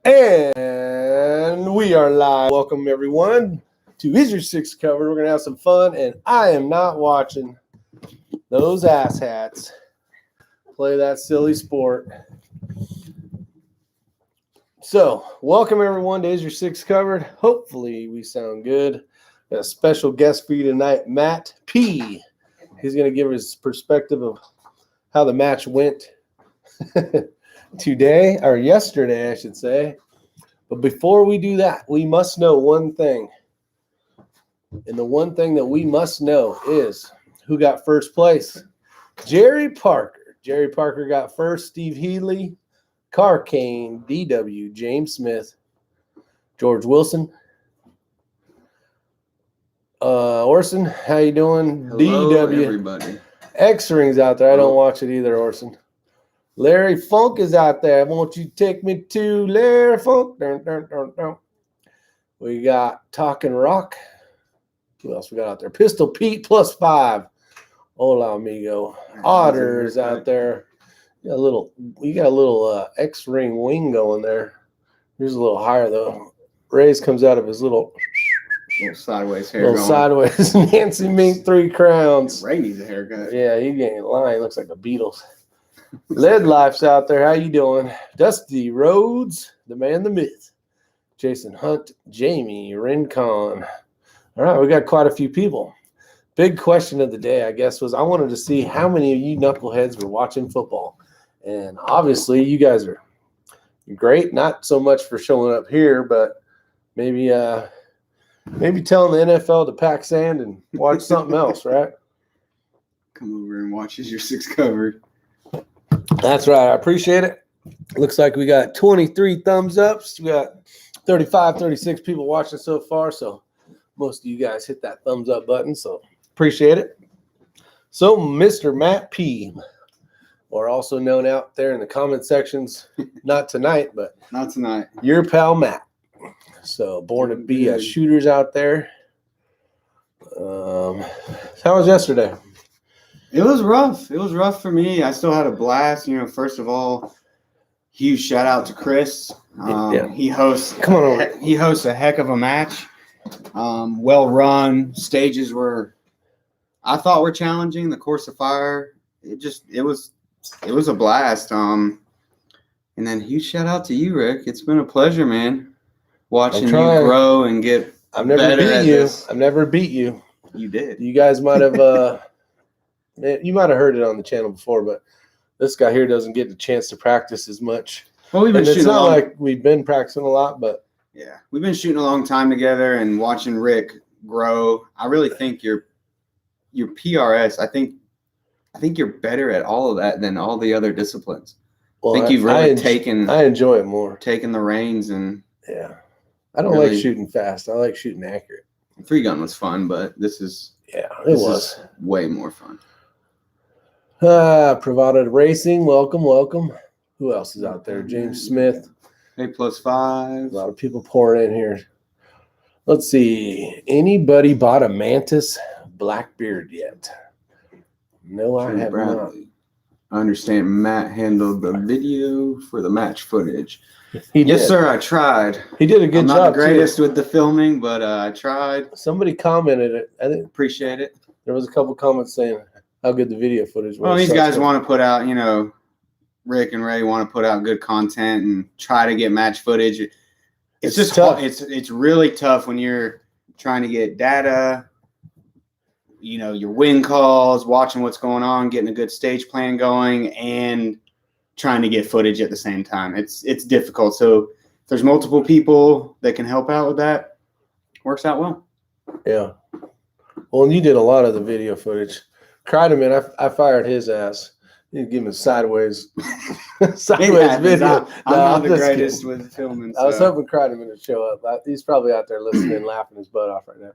And we are live. Welcome, everyone, to Isyour6covered. We're going to have some fun, and I am not watching those asshats play that silly sport. So, welcome, everyone, to Isyour6covered. Hopefully, we sound good. Got a special guest for you tonight, Matt P. He's going to give his perspective of how the match went today, or yesterday, I should say. But before we do that, we must know one thing. And the one thing that we must know is who got first place. Jerry Parker. Jerry Parker got first. Steve Healy, Car Kane, DW, James Smith, George Wilson. Orson, how you doing? Hello, DW. everybody. X-Ring's out there. I don't watch it either, Orson. Larry Funk is out there. Won't you take me to Larry Funk? Dun, dun, dun, dun. We got Talking Rock. Who else we got out there? Pistol Pete +5. Hola, amigo. Otter is out there. You got a little X-Ring wing going there. Here's a little higher, though. Ray's comes out of his little sideways hair. Sideways. Nancy Mink 3 crowns. Ray needs a haircut. Yeah, he getting in line. Looks like the Beatles. Lead Life's out there. How you doing? Dusty Rhodes, the man, the myth. Jason Hunt, Jamie Rincon. All right, we got quite a few people. Big question of the day, I guess, was I wanted to see how many of you knuckleheads were watching football. And obviously, you guys are great. Not so much for showing up here, but maybe telling the NFL to pack sand and watch something else, right? Come over and watch Isyour6covered. That's right. I appreciate it. Looks like we got 23 thumbs ups. We got 35, 36 people watching so far. So most of you guys hit that thumbs up button. So appreciate it. So Mr. Matt P, or also known out there in the comment sections, not tonight, but not tonight. Your pal Matt. So born to be a shooters out there. How was yesterday? It was rough. It was rough for me. I still had a blast. First of all, huge shout out to Chris. He hosts. He hosts a heck of a match. Well run. Stages I thought were challenging. The course of fire. It was a blast. And then huge shout out to you, Rick. It's been a pleasure, man. Watching you grow and get I've never beat you. I've never beat you. You did. You guys might have. You might have heard it on the channel before, but this guy here doesn't get the chance to practice as much. Well, it's not like we've been practicing a lot, but yeah, we've been shooting a long time together and watching Rick grow. I really think your PRS. I think you're better at all of that than all the other disciplines. Well, I think you've really taken. I enjoy it more. Taking the reins and yeah, I don't like shooting fast. I like shooting accurate. 3-gun was fun, but this is way more fun. Provided Racing, welcome. Who else is out there? James Smith. A +5. A lot of people pouring in here. Let's see. Anybody bought a Mantis Blackbeard yet? No, I have not. I understand Matt handled the video for the match footage. Yes, sir, I tried. He did a good job. I'm not the greatest with the filming, but I tried. Somebody commented it. I think appreciate it. There was a couple comments saying how good the video footage was. Well, these guys want to put out, Rick and Ray want to put out good content and try to get match footage. It's just tough. It's really tough when you're trying to get data, your win calls, watching what's going on, getting a good stage plan going, and trying to get footage at the same time. It's difficult. So if there's multiple people that can help out with that, works out well. Yeah. Well, and you did a lot of the video footage. Kreideman, I fired his ass. You give him a sideways video. I'm not the greatest with filming. I was hoping Kreideman would show up. He's probably out there listening, laughing his butt off right now.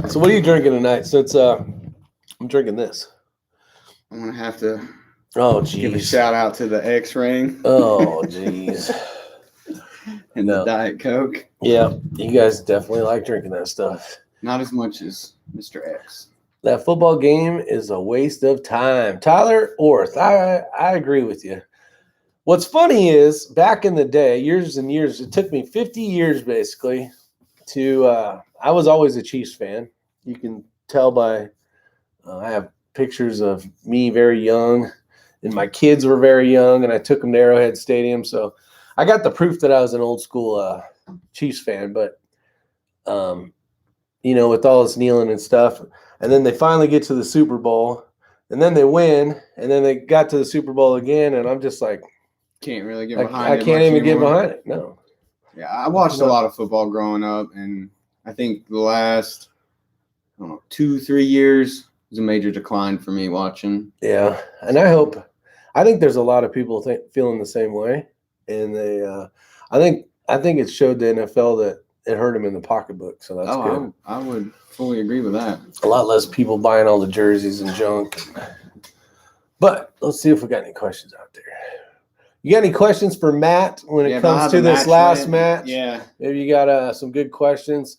So what are you drinking tonight? Since I'm drinking this. I'm going to have to give a shout out to the X-Ring. Oh, jeez. And the Diet Coke. Yeah, you guys definitely like drinking that stuff. Not as much as Mr. X. That football game is a waste of time. Tyler Orth, I agree with you. What's funny is back in the day, years and years, it took me 50 years basically to I was always a Chiefs fan. You can tell by I have pictures of me very young, and my kids were very young, and I took them to Arrowhead Stadium. So I got the proof that I was an old school Chiefs fan. But with all this kneeling and stuff, and then they finally get to the Super Bowl, and then they win, and then they got to the Super Bowl again, and I'm just like, can't really get behind it. I can't even get behind it. No. Yeah, I watched a lot of football growing up, and I think the last 2-3 years was a major decline for me watching. Yeah, and I think there's a lot of people feeling the same way, and they I think it showed the NFL that it hurt them in the pocketbook, so that's good. I would fully agree with that. A lot less people buying all the jerseys and junk. But let's see if we got any questions out there. You got any questions for Matt when it comes to this last match? Yeah. Maybe you got some good questions.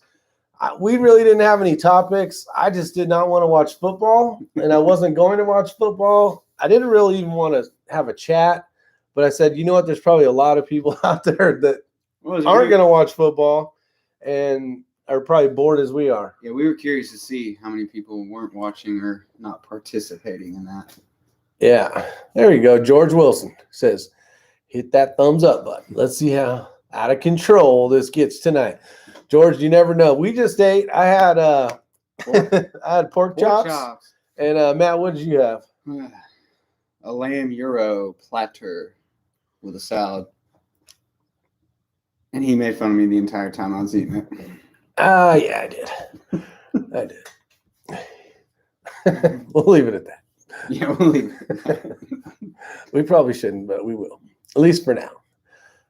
We really didn't have any topics. I just did not want to watch football, and I wasn't going to watch football. I didn't really even want to have a chat, but I said, you know what? There's probably a lot of people out there that aren't going to watch football and are probably bored as we are. Yeah, we were curious to see how many people weren't watching or not participating in that. Yeah. There you go. George Wilson says, hit that thumbs up button. Let's see how out of control this gets tonight. George, you never know. We just ate. I had I had pork chops. And Matt, what did you have? A lamb gyro platter with a salad. And he made fun of me the entire time I was eating it. Yeah, I did. We'll leave it at that. Yeah, we'll leave it. We probably shouldn't, but we will. At least for now.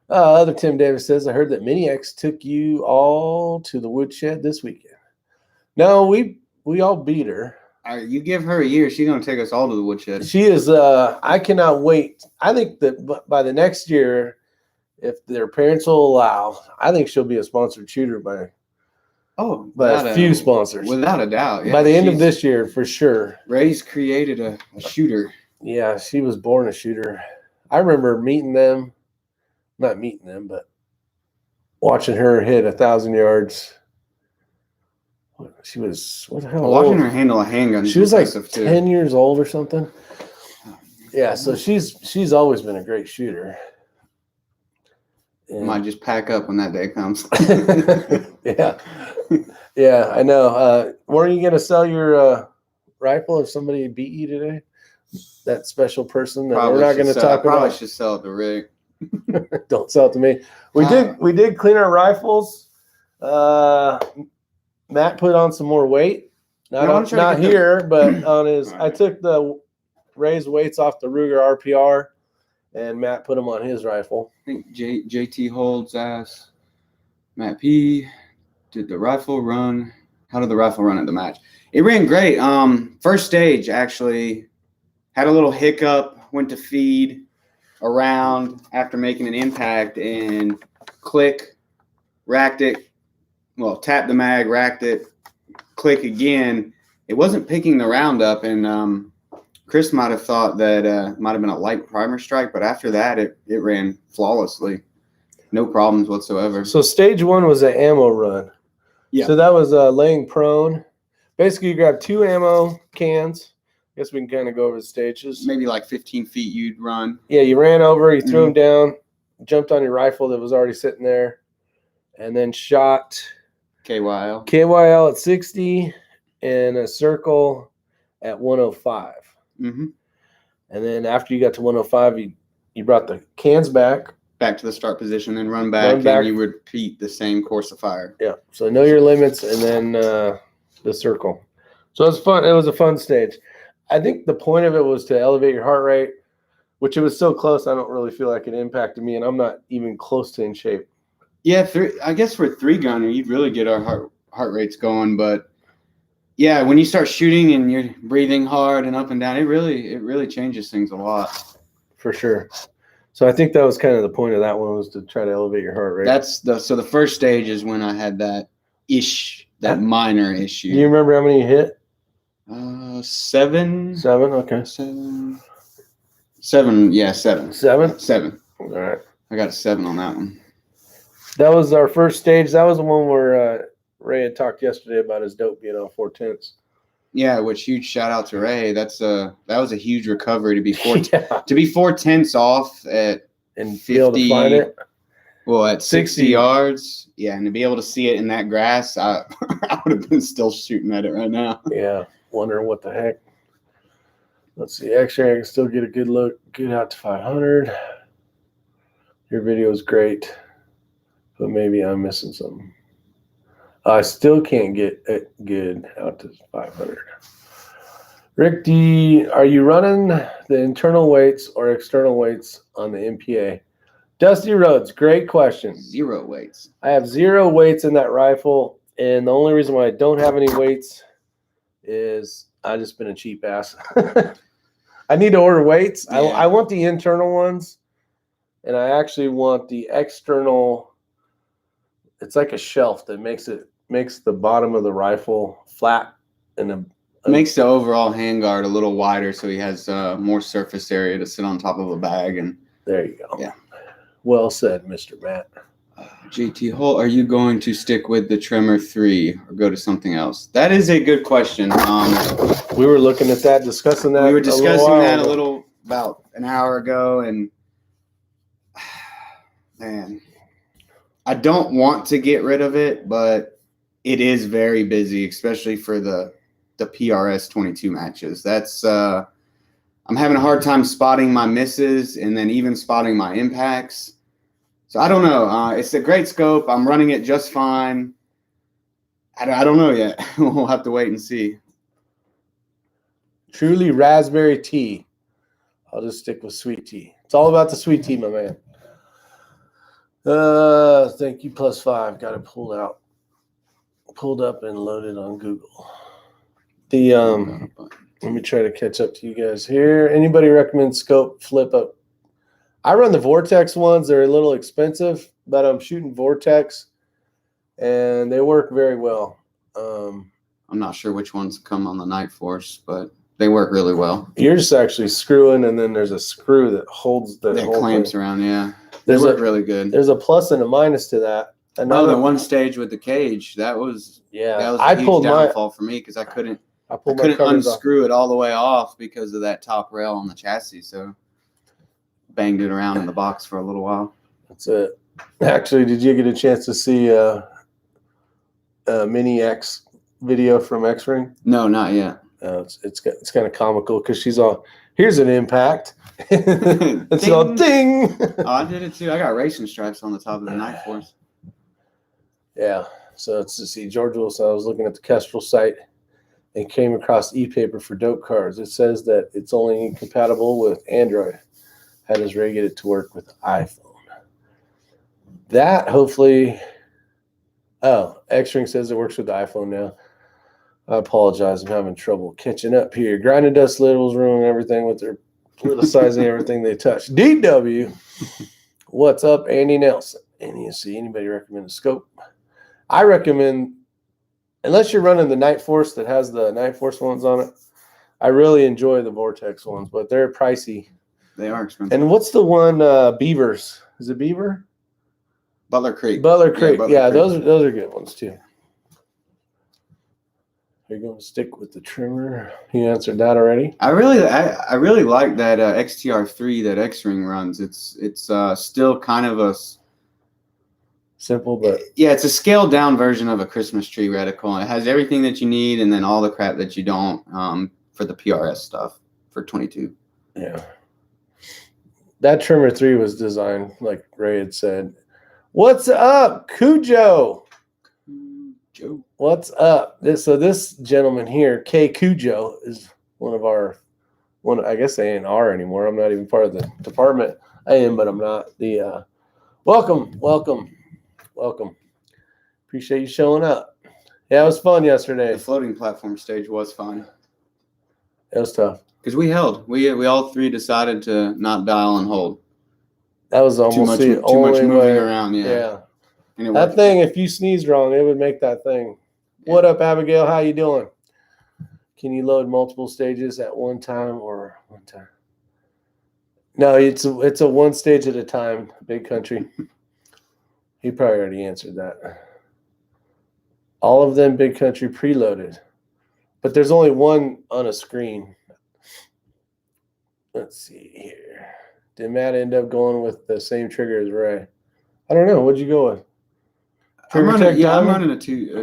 Other Tim Davis says, I heard that Mini X took you all to the woodshed this weekend. No, we all beat her. You give her a year, she's going to take us all to the woodshed. She is, I cannot wait. I think that by the next year, if their parents will allow, I think she'll be a sponsored shooter by a few sponsors. Without a doubt. Yeah, by the end of this year, for sure. Ray's created a shooter. Yeah, she was born a shooter. I remember not meeting them, but watching her hit 1,000 yards. She was, what the hell? Watching her handle a handgun. She was like 10 years old or something. Yeah, so she's always been a great shooter. And might just pack up when that day comes. Yeah, I know. Weren't you going to sell your rifle if somebody beat you today? That special person that we're not going to talk about. I probably should sell it to Rick. Don't sell it to me. We did clean our rifles. Matt put on some more weight. Not here, but on his. I took the raised weights off the Ruger RPR, and Matt put them on his rifle. I think JT Holds asked Matt P. Did the rifle run? How did the rifle run at the match? It ran great. First stage actually had a little hiccup. Went to feed around after making an impact and click, racked it. Well, tapped the mag, racked it, click again. It wasn't picking the round up, and Chris might have thought that might have been a light primer strike, but after that, it ran flawlessly. No problems whatsoever. So stage one was an ammo run. Yeah. So that was laying prone. Basically, you grab 2 ammo cans. I guess we can kind of go over the stages. Maybe like 15 feet you'd run. Yeah, you ran over, you threw them down, jumped on your rifle that was already sitting there, and then shot KYL at 60 and a circle at 105. Mm-hmm. And then after you got to 105, you brought the cans back to the start position, then run back, and you repeat the same course of fire. Yeah. So know your limits, and then the circle. So it was fun. It was a fun stage. I think the point of it was to elevate your heart rate, which it was so close. I don't really feel like it impacted me, and I'm not even close to in shape. Yeah, I guess for a 3-gunner, you'd really get our heart rates going. But yeah, when you start shooting and you're breathing hard and up and down, it really changes things a lot. For sure. So I think that was kind of the point of that one, was to try to elevate your heart rate. So the first stage is when I had that minor issue. Do you remember how many you hit? 7. 7. Okay. 7. Yeah, 7. 7. 7. All right. I got a 7 on that one. That was our first stage. That was the one where Ray had talked yesterday about his dope being on 4/10. Yeah, which huge shout out to Ray. That was a huge recovery to be 4/10 off at and 50, be able to find it. Well, at 60 yards, yeah, and to be able to see it in that grass, I would have been still shooting at it right now. Yeah, wondering what the heck. Let's see. X-ray, I can still get a good look. Get out to 500. Your video is great, but maybe I'm missing something. I still can't get it good out to 500. Rick D, are you running the internal weights or external weights on the MPA? Dusty Rhodes, great question. 0 weights. I have 0 weights in that rifle, and the only reason why I don't have any weights is I just been a cheap ass. I need to order weights. Yeah. I want the internal ones, and I actually want the external. It's like a shelf that makes the bottom of the rifle flat and makes the overall handguard a little wider, so he has more surface area to sit on top of a bag. And there you go. Yeah. Well said, Mr. Matt. JT Holt, are you going to stick with the Tremor 3 or go to something else? That is a good question. We were looking at that, discussing that. We were discussing that a little about an hour ago, and man, I don't want to get rid of it, but it is very busy, especially for the PRS 22 matches. That's I'm having a hard time spotting my misses and then even spotting my impacts. So I don't know. It's a great scope. I'm running it just fine. I don't know yet. We'll have to wait and see. Truly raspberry tea. I'll just stick with sweet tea. It's all about the sweet tea, my man. Thank you, +5. Got it pulled up and loaded on Google. Let me try to catch up to you guys here. Anybody recommend scope flip up? I run the Vortex ones. They're a little expensive, but I'm shooting Vortex, and they work very well. I'm not sure which ones come on the Night Force, but they work really well. You're just actually screwing, and then there's a screw that holds the whole clamps thing around. Yeah, they work really good. There's a plus and a minus to that. Another one stage with the cage that was a huge downfall for me because I couldn't unscrew it all the way off because of that top rail on the chassis. So banged it around in the box for a little while. That's it. Actually, did you get a chance to see a Mini X video from X-Ring? No, not yet. It's kind of comical because she's all, here's an impact. It's all ding. Oh, I did it too. I got racing stripes on the top of the Night Force. Yeah. So it's to see George Wilson. I was looking at the Kestrel site and came across e-paper for dope cards. It says that it's only compatible with Android. How does Ray get it to work with iPhone? That hopefully. Oh, X-Ring says it works with the iPhone now. I apologize. I'm having trouble catching up here. Grinding Dust Littles ruining everything with their politicizing everything they touch. DW. What's up, Andy Nelson? NESC. Anybody recommend a scope? I recommend, unless you're running the Night Force that has the Night Force ones on it, I really enjoy the Vortex ones, but they're pricey. They are expensive. And what's the one, Beavers? Is it Beaver? Butler Creek. Butler Creek. Yeah, Those are good ones too. Are you going to stick with the trimmer? You answered that already. I really like that XTR3 that X-Ring runs. It's still kind of a simple, but it's a scaled down version of a Christmas tree reticle. It has everything that you need and then all the crap that you don't for the PRS stuff for 22. Yeah. That Trimmer 3 was designed, like Ray had said. What's up, Cujo? What's up? This gentleman here, K. Cujo, is one. I guess they ain't R anymore. I'm not even part of the department. I am, but I'm not. Welcome. Appreciate you showing up. Yeah, it was fun yesterday. The floating platform stage was fun. It was tough. Because we held. We all three decided to not dial and hold. That was almost too much moving around. Yeah. That thing, if you sneezed wrong, it would make that thing. Yeah. What up, Abigail? How you doing? Can you load multiple stages at one time or one time? No, it's a one stage at a time, Big Country. He probably already answered that. All of them Big Country preloaded. But there's only one on a screen. Let's see here. Did Matt end up going with the same trigger as Ray? I don't know. What'd you go with? I'm running a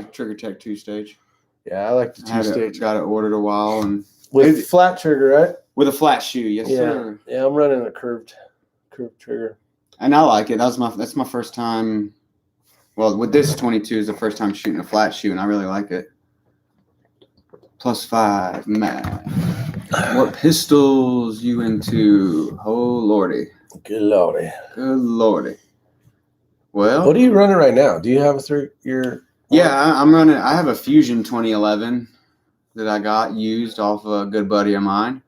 Trigger Tech 2-stage. Yeah, I like the 2-stage. Got it ordered a while and with flat trigger, right? With a flat shoe, yes, sir. Yeah, I'm running a curved trigger. And I like it. That's my first time. Well, with this 22 is the first time shooting a flat shoe, and I really like it. +5, Matt. What pistols you into? Oh, Lordy. Good Lordy. Good Lordy. Well. What are you running right now? Do you have your... Yeah, I'm running. I have a Fusion 2011 that I got used off a good buddy of mine.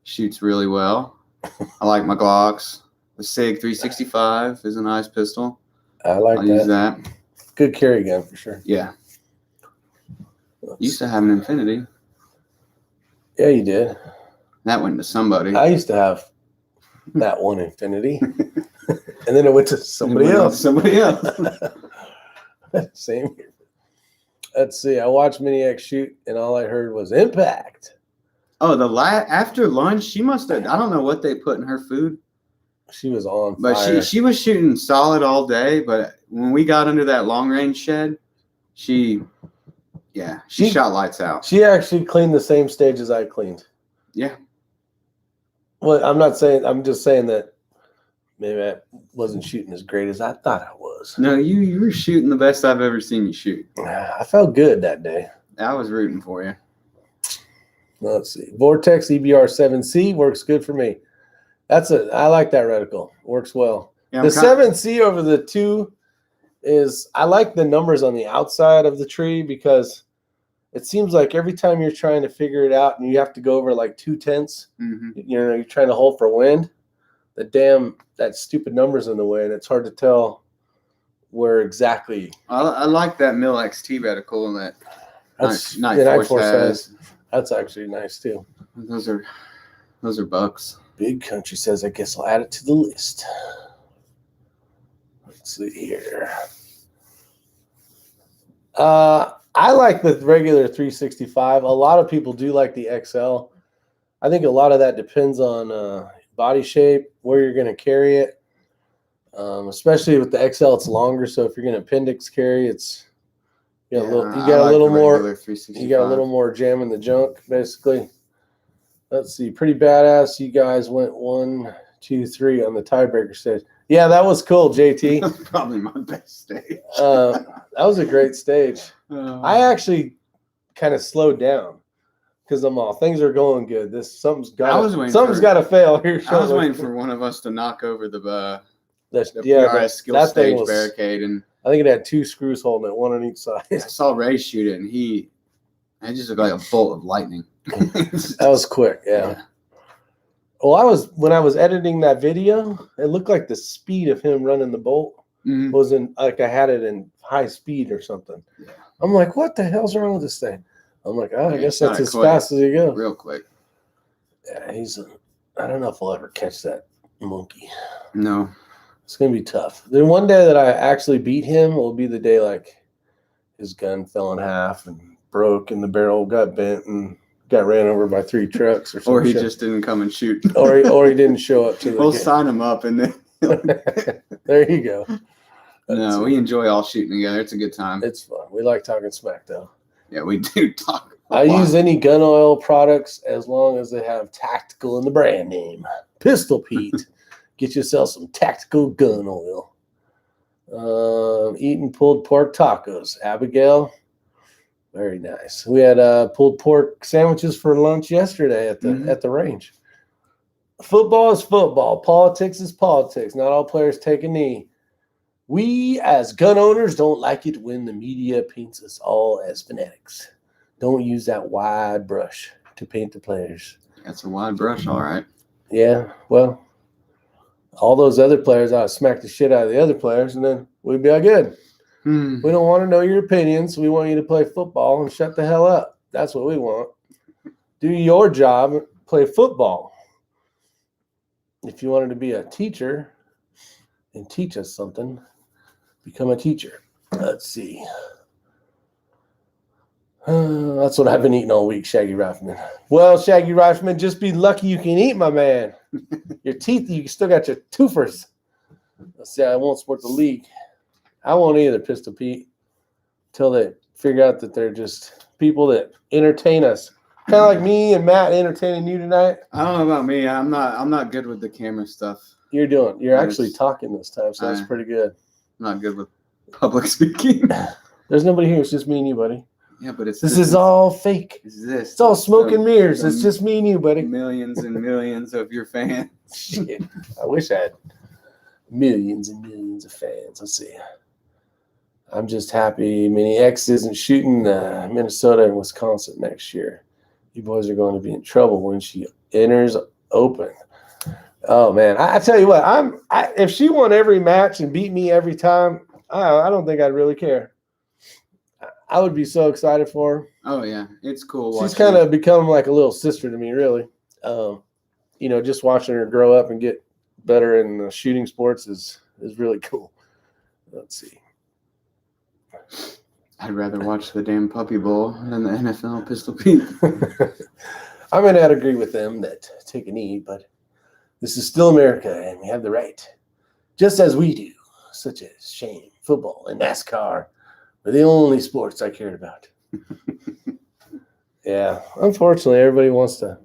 Shoots really well. I like my Glocks. The SIG 365 is a nice pistol. I'll use that. Good carry gun for sure. Yeah. Used to have an Infinity. Yeah, you did. That went to somebody. I used to have that one Infinity. And then it went to somebody else. Same here. Let's see. I watched Mini X shoot, and all I heard was impact. Oh, after lunch, she must have. I don't know what they put in her food. She was on fire. But she was shooting solid all day. But when we got under that long range shed, she shot lights out. She actually cleaned the same stage as I cleaned. Yeah. Well, I'm just saying that maybe I wasn't shooting as great as I thought I was. No, you were shooting the best I've ever seen you shoot. I felt good that day. I was rooting for you. Let's see. Vortex EBR-7C works good for me. I like that reticle. Works well. Yeah, the 7C over the 2 is, I like the numbers on the outside of the tree because it seems like every time you're trying to figure it out and you have to go over like 2/10, you're trying to hold for wind, that stupid number's in the way, and it's hard to tell where exactly. I like that Mill XT reticle and that Night Force has. That's actually nice too. Those are bucks. Big Country says, I guess I'll add it to the list. Let's see here. I like the regular 365. A lot of people do like the XL. I think a lot of that depends on body shape, where you're going to carry it. Especially with the XL, it's longer. So if you're going to appendix carry, you got a little more jam in the junk, basically. Let's see. Pretty badass. You guys went 1, 2, 3 on the tiebreaker stage. Yeah, that was cool, JT. That's probably my best stage. That was a great stage. I actually kind of slowed down because things are going good. Something's got to fail here. I was waiting for one of us to knock over the PRS skill stage barricade, and I think it had 2 screws holding it, one on each side. I saw Ray shoot it, and it just looked like a bolt of lightning. That was quick, yeah. Well, when I was editing that video, it looked like the speed of him running the bolt wasn't like I had it in high speed or something. Yeah. I'm like, what the hell's wrong with this thing? I'm like, I guess that's as fast as he goes. Real quick. Yeah, I don't know if I'll ever catch that monkey. No. It's going to be tough. Then one day that I actually beat him will be the day like his gun fell in half and broke and the barrel got bent and got ran over by 3 trucks or something. Or he just didn't come and shoot. or he didn't show up to the We'll sign him up and then there you go. No, we enjoy all shooting together. It's a good time. It's fun. We like talking smack though. Yeah, we do talk. I use any gun oil products as long as they have tactical in the brand name. Pistol Pete. Get yourself some tactical gun oil. Eating pulled pork tacos. Abigail. Very nice. We had pulled pork sandwiches for lunch yesterday at the range. Football is football. Politics is politics. Not all players take a knee. We, as gun owners, don't like it when the media paints us all as fanatics. Don't use that wide brush to paint the players. That's a wide brush, all right. Yeah, well, all those other players ought to smack the shit out of the other players, and then we'd be all good. We don't want to know your opinions. We want you to play football and shut the hell up. That's what we want. do your job, play football. If you wanted to be a teacher and teach us something, become a teacher. Let's see. That's what I've been eating all week, Shaggy Reifman. Well, Shaggy Reifman, just be lucky you can eat, my man. Your teeth, you still got your toofers. Let's see, I won't support the league. I won't either, Pistol Pete, until they figure out that they're just people that entertain us. Kind of like me and Matt entertaining you tonight. I don't know about me. I'm not good with the camera stuff. You're actually talking this time, so that's pretty good. I'm not good with public speaking. There's nobody here. It's just me and you, buddy. Yeah, but this is all fake. It's all smoke and mirrors. It's just me and you, buddy. Millions and millions of your fans. Shit. I wish I had millions and millions of fans. Let's see. I'm just happy Mini X isn't shooting Minnesota and Wisconsin next year. You boys are going to be in trouble when she enters open. Oh, man. I tell you what, if she won every match and beat me every time, I don't think I'd really care. I would be so excited for her. Oh, yeah. It's cool. She's kind of become like a little sister to me, really. Just watching her grow up and get better in shooting sports is really cool. Let's see. I'd rather watch the damn Puppy Bowl than the NFL Pistol Pete. I'm going to agree with them that take a knee, but this is still America, and we have the right, just as we do, such as shame, football, and NASCAR were the only sports I cared about. Yeah, unfortunately, everybody wants to.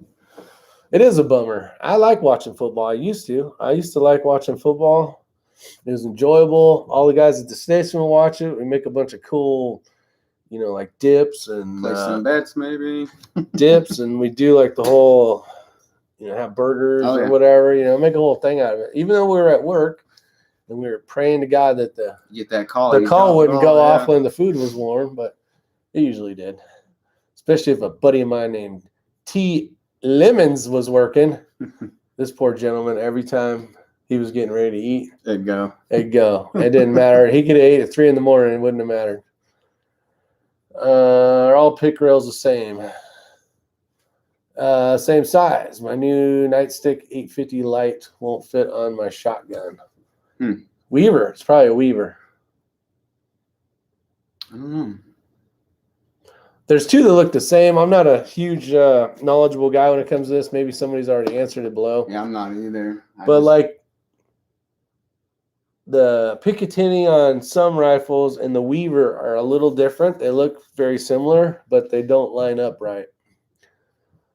It is a bummer. I like watching football. I used to like watching football. It was enjoyable. All the guys at the station will watch it. We make a bunch of cool, like dips and play some bets, maybe dips, and we do like the whole, have burgers or whatever. Make a whole thing out of it. Even though we were at work and we were praying to God that the call wouldn't go off when the food was warm, but it usually did. Especially if a buddy of mine named T. Lemons was working. This poor gentleman, every time he was getting ready to eat, it'd go. It didn't matter. He could have ate at 3 a.m. and it wouldn't have mattered. Are all pick rails the same? Same size. My new Nightstick 850 light won't fit on my shotgun. Weaver. It's probably a Weaver. I don't know. There's two that look the same. I'm not a huge knowledgeable guy when it comes to this. Maybe somebody's already answered it below. Yeah, I'm not either. The Picatinny on some rifles and the Weaver are a little different. They look very similar, but they don't line up right.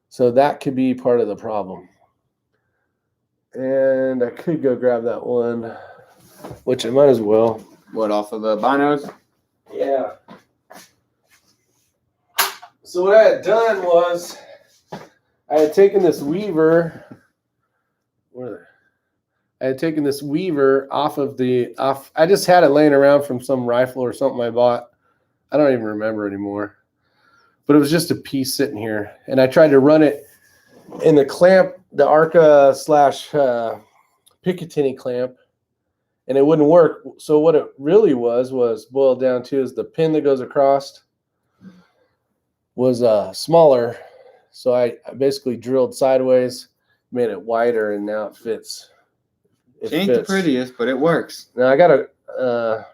So that could be part of the problem. And I could go grab that one, which I might as well. What, off of the binos? Yeah. So what I had done was I had taken this Weaver. I had taken this Weaver off. I just had it laying around from some rifle or something I bought. I don't even remember anymore. But it was just a piece sitting here. And I tried to run it in the clamp, the Arca / Picatinny clamp, and it wouldn't work. So what it really was boiled down to is the pin that goes across was smaller. So I basically drilled sideways, made it wider, and now it fits. It ain't the prettiest, but it works. Now I got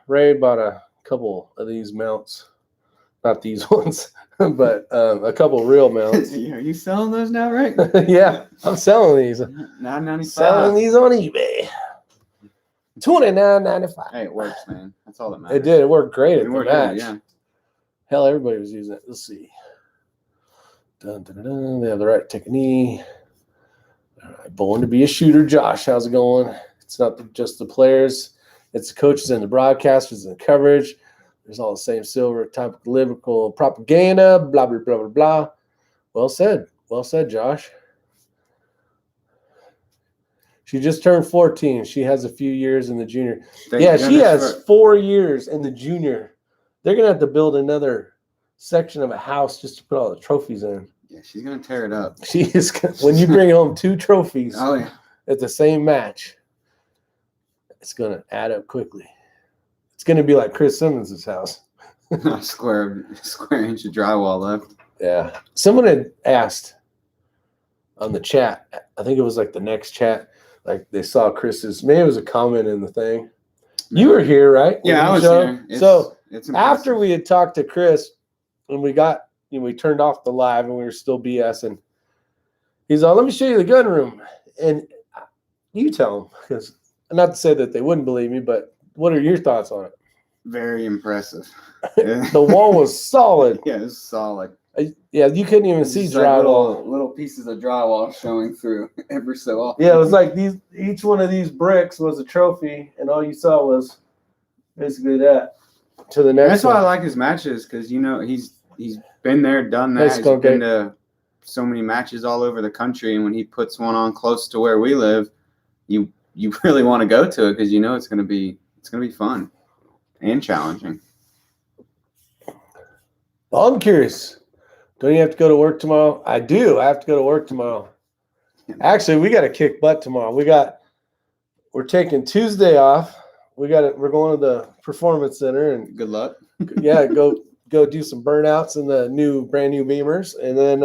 Ray bought a couple of these mounts, not these ones, but a couple real mounts. Are you selling those now, right? Yeah, I'm selling these. $9.95. Selling these on eBay. $29.95. Hey, it works, man. That's all that matters. It did. It worked great at the match. Good, yeah. Hell, everybody was using it. Let's see. Dun, dun, dun, dun. They have the right technique. All right, born to be a shooter, Josh. How's it going? It's not just the players. It's the coaches and the broadcasters and the coverage. There's all the same silver type of lyrical propaganda, blah, blah, blah, blah, blah. Well said. Well said, Josh. She just turned 14. She has a few years in the junior. She has 4 years in the junior. They're going to have to build another section of a house just to put all the trophies in. Yeah, she's going to tear it up. She is. When you bring home 2 trophies at the same match, it's going to add up quickly. It's going to be like Chris Simmons' house. Square inch of drywall left. Yeah. Someone had asked, on the chat. I think it was like the next chat. Like they saw Chris's. Maybe it was a comment in the thing. You were here, right? Yeah, I was here. It's after we had talked to Chris, and we turned off the live, and we were still BSing. He's all, let me show you the gun room, and you tell him, because not to say that they wouldn't believe me, but what are your thoughts on it? Very impressive. The wall was solid. Yeah, it was solid. Yeah, you couldn't even see drywall. Like little pieces of drywall showing through every so often. Yeah, it was like each one of these bricks was a trophy, and all you saw was basically that. To the next. That's why I like his matches, because he's been there, done that. He's been to so many matches all over the country, and when he puts one on close to where we live, you really want to go to it because it's gonna be fun and challenging. Well, I'm curious. Don't you have to go to work tomorrow? I do. I have to go to work tomorrow. Actually, we got to kick butt tomorrow. We're taking Tuesday off. We're going to the performance center and good luck. Yeah, go do some burnouts in the brand new Beamers, and then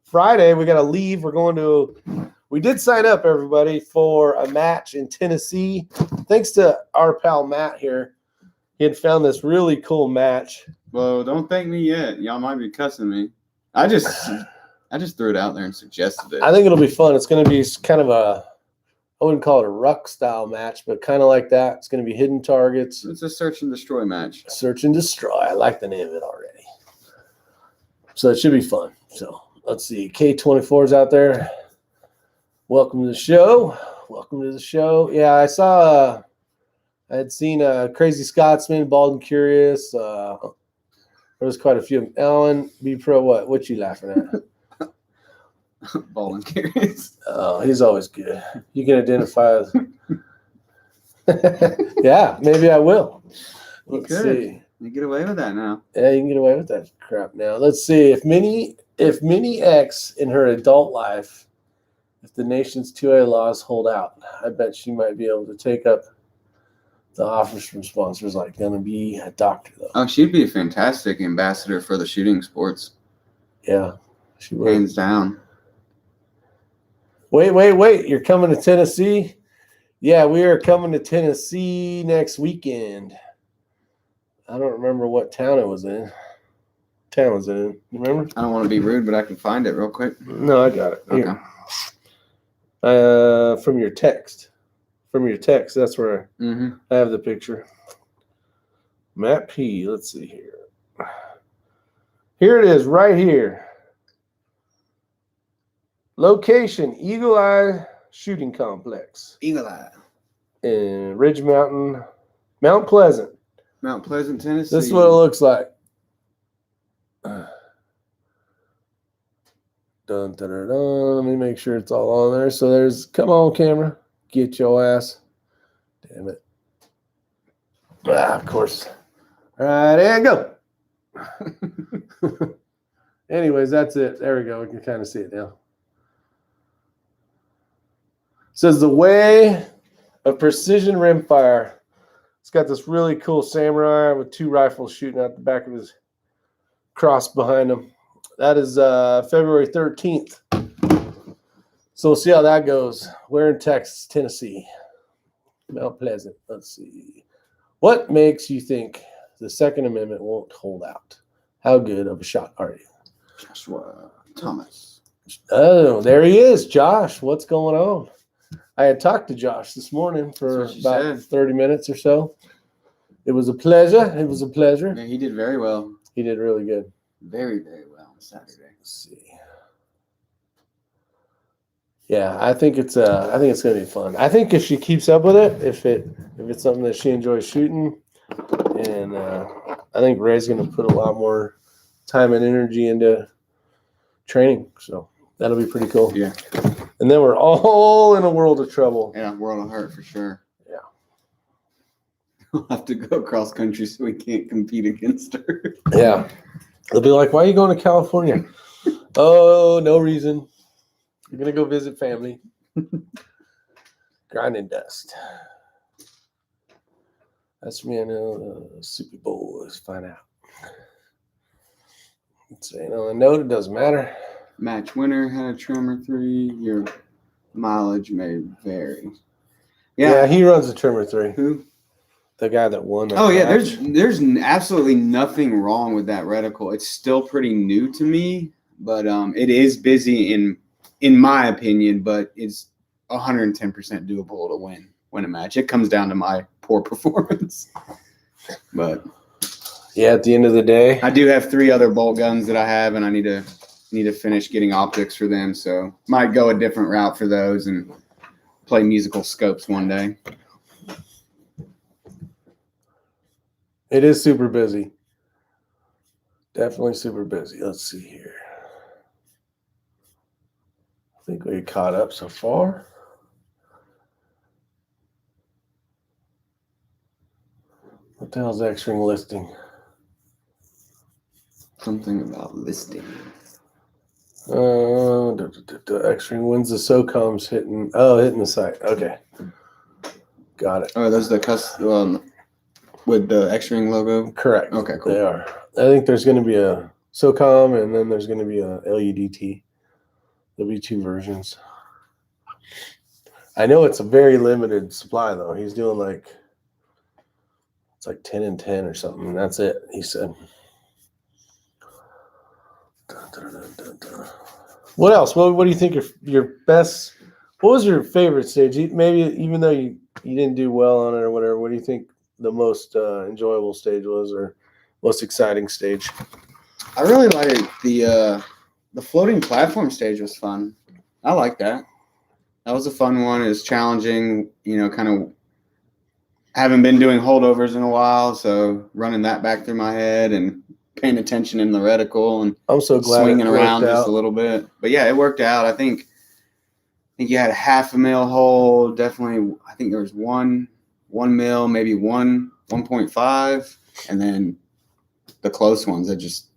Friday we got to leave. We did sign up, everybody, for a match in Tennessee. Thanks to our pal Matt here. He had found this really cool match. Well, don't thank me yet. Y'all might be cussing me. I just threw it out there and suggested it. I think it'll be fun. It's going to be kind of I wouldn't call it a ruck style match, but kind of like that. It's going to be hidden targets. It's a search and destroy match. Search and destroy. I like the name of it already. So it should be fun. So let's see. K24's out there. Welcome to the show. Welcome to the show. Yeah, I saw. I had seen Crazy Scotsman, Bald and Curious. There was quite a few. Alan, B Pro, what you laughing at? Bald and Curious. Oh, he's always good. You can identify as. Yeah, maybe I will. Let's see. You get away with that now. Yeah, you can get away with that crap now. Let's see. If Minnie X in her adult life, if the nation's 2A laws hold out, I bet she might be able to take up the offers from sponsors like Gonna Be a Doctor, though. Oh, she'd be a fantastic ambassador for the shooting sports. Yeah, she would. Hands down. Wait. You're coming to Tennessee? Yeah, we are coming to Tennessee next weekend. I don't remember what town it was in. You remember? I don't want to be rude, but I can find it real quick. No, I got it. Okay. From your text. That's where I have the picture. Matt P. Let's see here. Here it is, right here. Location: Eagle Eye Shooting Complex. Eagle Eye. In Ridge Mountain, Mount Pleasant. Mount Pleasant, Tennessee. This is what it looks like. Dun, dun, dun, dun. Let me make sure it's all on there. So there's, come on, camera. Get your ass. Damn it. Of course. All right, and go. Anyways, that's it. There we go. We can kind of see it now. It says the way of precision rimfire. It's got this really cool samurai with two rifles shooting out the back of his cross behind him. That is February 13th. So we'll see how that goes. We're in Texas, Tennessee. Mount Pleasant. Let's see. What makes you think the Second Amendment won't hold out? How good of a shot are you? Joshua Thomas. Oh, there he is. Josh, what's going on? I had talked to Josh this morning for about 30 minutes or so. It was a pleasure. Yeah, he did very well. He did really good. Very, very well on Saturday. Let's see. Yeah, I think it's going to be fun. I think if she keeps up with it, if it's something that she enjoys shooting, and I think Ray's going to put a lot more time and energy into training. So that'll be pretty cool. Yeah. And then we're all in a world of trouble. Yeah, world of hurt for sure. Yeah. We'll have to go across country so we can't compete against her. Yeah. They'll be like, why are you going to California? Oh, no reason. You're going to go visit family. Grinding dust. That's me. I know the Super Bowl is fine out. So, on a note, it doesn't matter. Match winner had a trim or 3. Your mileage may vary. Yeah, he runs a trim or 3. Who? The guy that won. Oh yeah, there's absolutely nothing wrong with that reticle. It's still pretty new to me, but it is busy in my opinion, but it's 110% doable to win a match. It comes down to my poor performance. But yeah, at the end of the day, I do have 3 other bolt guns that I have, and I need to finish getting optics for them. So might go a different route for those and play musical scopes one day. It is super busy. Definitely super busy. Let's see here. I think we caught up so far. What the hell is X-Ring listing? Something about listing. X-Ring wins the SOCOMs hitting the site. Okay. Got it. Oh, those are the custom with the X-Ring logo? Correct. Okay, cool. They are. I think there's going to be a SOCOM and then there's going to be a LUDT. There'll be 2 versions. I know it's a very limited supply though. He's doing it's like 10 and 10 or something. And that's it, he said. What else? What do you think your best? What was your favorite stage? Maybe even though you didn't do well on it or whatever. What do you think the most enjoyable stage was, or most exciting stage? I really liked the floating platform stage was fun. I like that. That was a fun one. It was challenging. Kind of haven't been doing holdovers in a while, so running that back through my head and paying attention in the reticle and I'm so glad swinging around just a little bit. But yeah, it worked out. I think you had a 1/2 mil hold. Definitely, I think there was 1 mil, maybe 1.5, and then the close ones that just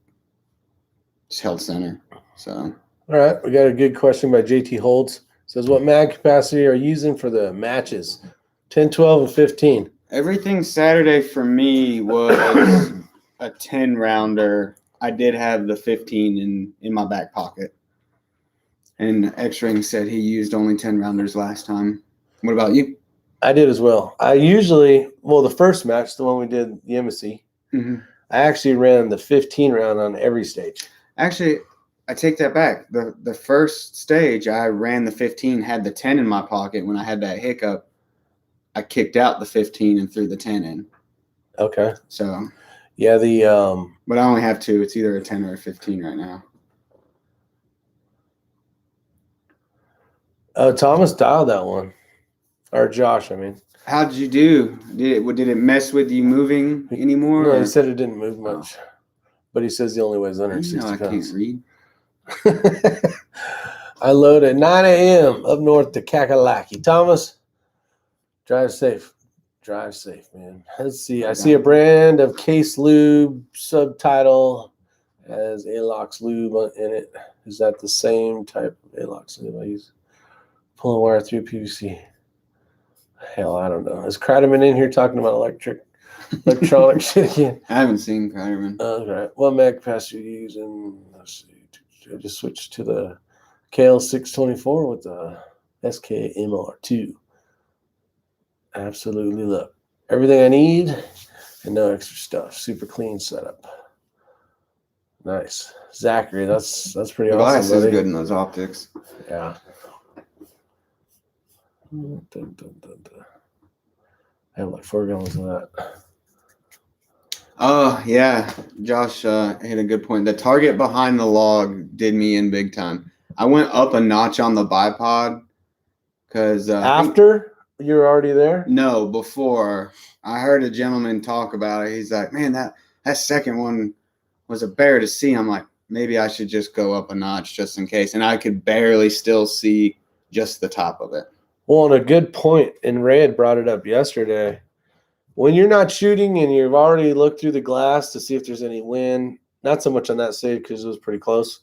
held center. So all right, we got a good question by JT Holtz. Says, what mag capacity are you using for the matches? 10, 12, and 15. Everything Saturday for me was a 10 rounder. I did have the 15 in my back pocket. And X-Ring said he used only 10 rounders last time. What about you? I did as well. I usually, the first match, the one we did, the embassy, I actually ran the 15 round on every stage. Actually, I take that back. The first stage, I ran the 15, had the 10 in my pocket. When I had that hiccup, I kicked out the 15 and threw the 10 in. Okay. So, yeah, but I only have 2. It's either a 10 or a 15 right now. Thomas dialed that one. Or Josh, I mean. How did you do? Did it mess with you moving anymore? No, he said it didn't move much. But he says he only weighs 160 I pounds. can't read. I load at 9 a.m. up north to Kakalaki. Thomas, drive safe. Drive safe, man. Let's see. I see a brand of Case Lube subtitle as Alox Lube in it. Is that the same type of Alox Lube I use? Pulling wire through PVC. Hell, I don't know. Is Kreiderman in here talking about electronic shit again? I haven't seen Kreiderman. Okay. What mag capacity are you using? Let's see. I just switched to the KL624 with the SKMR2. Absolutely love everything I need and no extra stuff. Super clean setup. Nice. Zachary, that's pretty awesome. Glass is good in those optics. Yeah. I have like 4 gallons of that. Oh, yeah. Josh hit a good point. The target behind the log did me in big time. I went up a notch on the bipod because after you were already there? No, before. I heard a gentleman talk about it. He's like, man, that second one was a bear to see. I'm like, maybe I should just go up a notch just in case. And I could barely still see just the top of it. Well, and a good point, and Ray had brought it up yesterday. When you're not shooting and you've already looked through the glass to see if there's any wind, not so much on that stage because it was pretty close,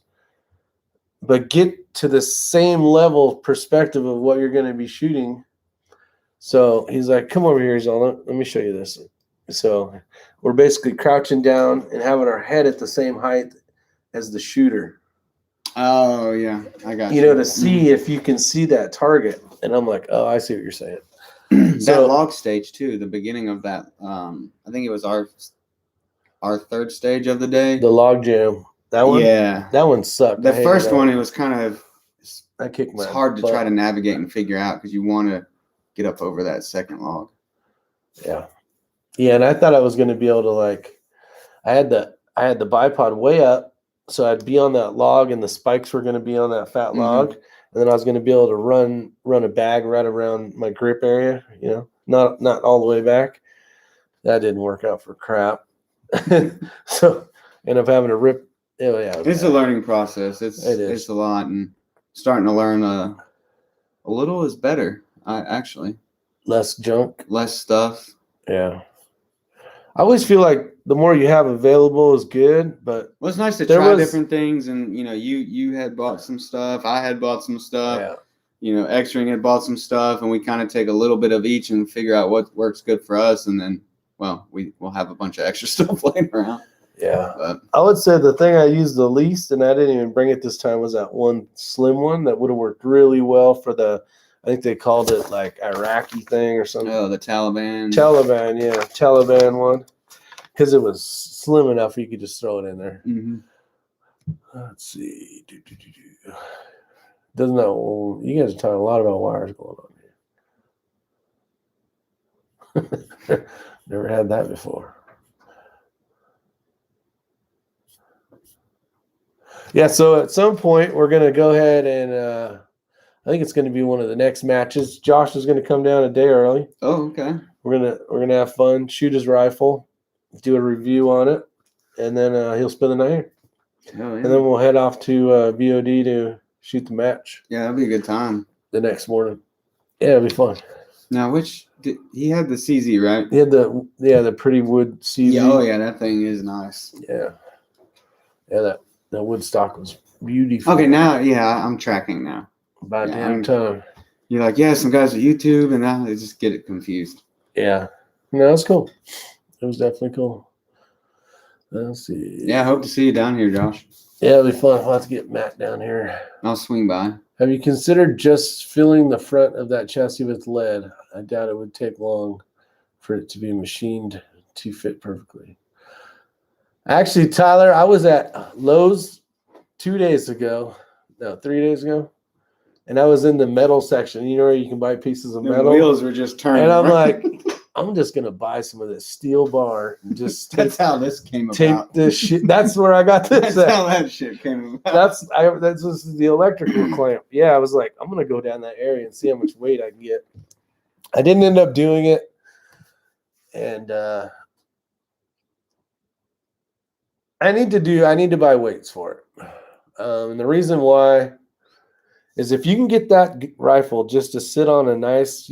but get to the same level perspective of what you're going to be shooting. So he's like, come over here. He's all, let me show you this. So we're basically crouching down and having our head at the same height as the shooter. Oh yeah, I got you. You know, to see if you can see that target. And I'm like, oh, I see what you're saying. That log stage too, the beginning of that. I think it was our third stage of the day. The log jam. That one? Yeah. That one sucked. The first one, it was kind of it's hard to try to navigate and figure out because you want to get up over that second log. Yeah. Yeah, and I thought I was going to be able to, like, I had the bipod way up, so I'd be on that log and the spikes were going to be on that fat log, and then I was going to be able to run a bag right around my grip area, you know, not all the way back. That didn't work out for crap. So end up having to rip. Oh, yeah, it's a learning process. It's a lot, and starting to learn a little is better. Actually, less junk, less stuff. Yeah, I always feel like the more you have available is good, but it's nice to try different things. And you know, you had bought some stuff, I had bought some stuff. Yeah. You know, X-Ring had bought some stuff, and we kind of take a little bit of each and figure out what works good for us, and then, well, we'll have a bunch of extra stuff laying around. Yeah, but I would say the thing I used the least, and I didn't even bring it this time, was that one slim one that would have worked really well for the, I think they called it like Iraqi thing or something. Oh, the Taliban. Yeah, Taliban one, because it was slim enough you could just throw it in there. Let's see. Doesn't that, you guys are talking a lot about wires going on here. Never had that before. Yeah, so at some point we're gonna go ahead and I think it's gonna be one of the next matches. Josh is gonna come down a day early. Oh, okay. We're gonna have fun, shoot his rifle, do a review on it, and then he'll spend the night here. Oh, yeah. And then we'll head off to VOD to shoot the match. Yeah, that'll be a good time. The next morning. Yeah, it'll be fun. Now, he had the CZ, right? He had the pretty wood CZ. Yeah, oh yeah, that thing is nice. Yeah. Yeah, that wood stock was beautiful. Okay, now, yeah, I'm tracking now. About damn time. You're like, yeah, some guys at YouTube, and now they just get it confused. Yeah. No, it's cool. It was definitely cool. Let's see. Yeah, I hope to see you down here, Josh. Yeah, it'll be fun. I'll have to get Matt down here. I'll swing by. Have you considered just filling the front of that chassis with lead? I doubt it would take long for it to be machined to fit perfectly. Actually, Tyler, I was at Lowe's 3 days ago, and I was in the metal section. You know where you can buy pieces of metal? The wheels were just turning. And I'm like, I'm just going to buy some of this steel bar and just that's how this came tape about. This shit. That's where I got this. That's how that shit came about. This is the electrical clamp. Yeah, I was like, I'm going to go down that area and see how much weight I can get. I didn't end up doing it. And I need to buy weights for it. And the reason why is if you can get that rifle just to sit on a nice,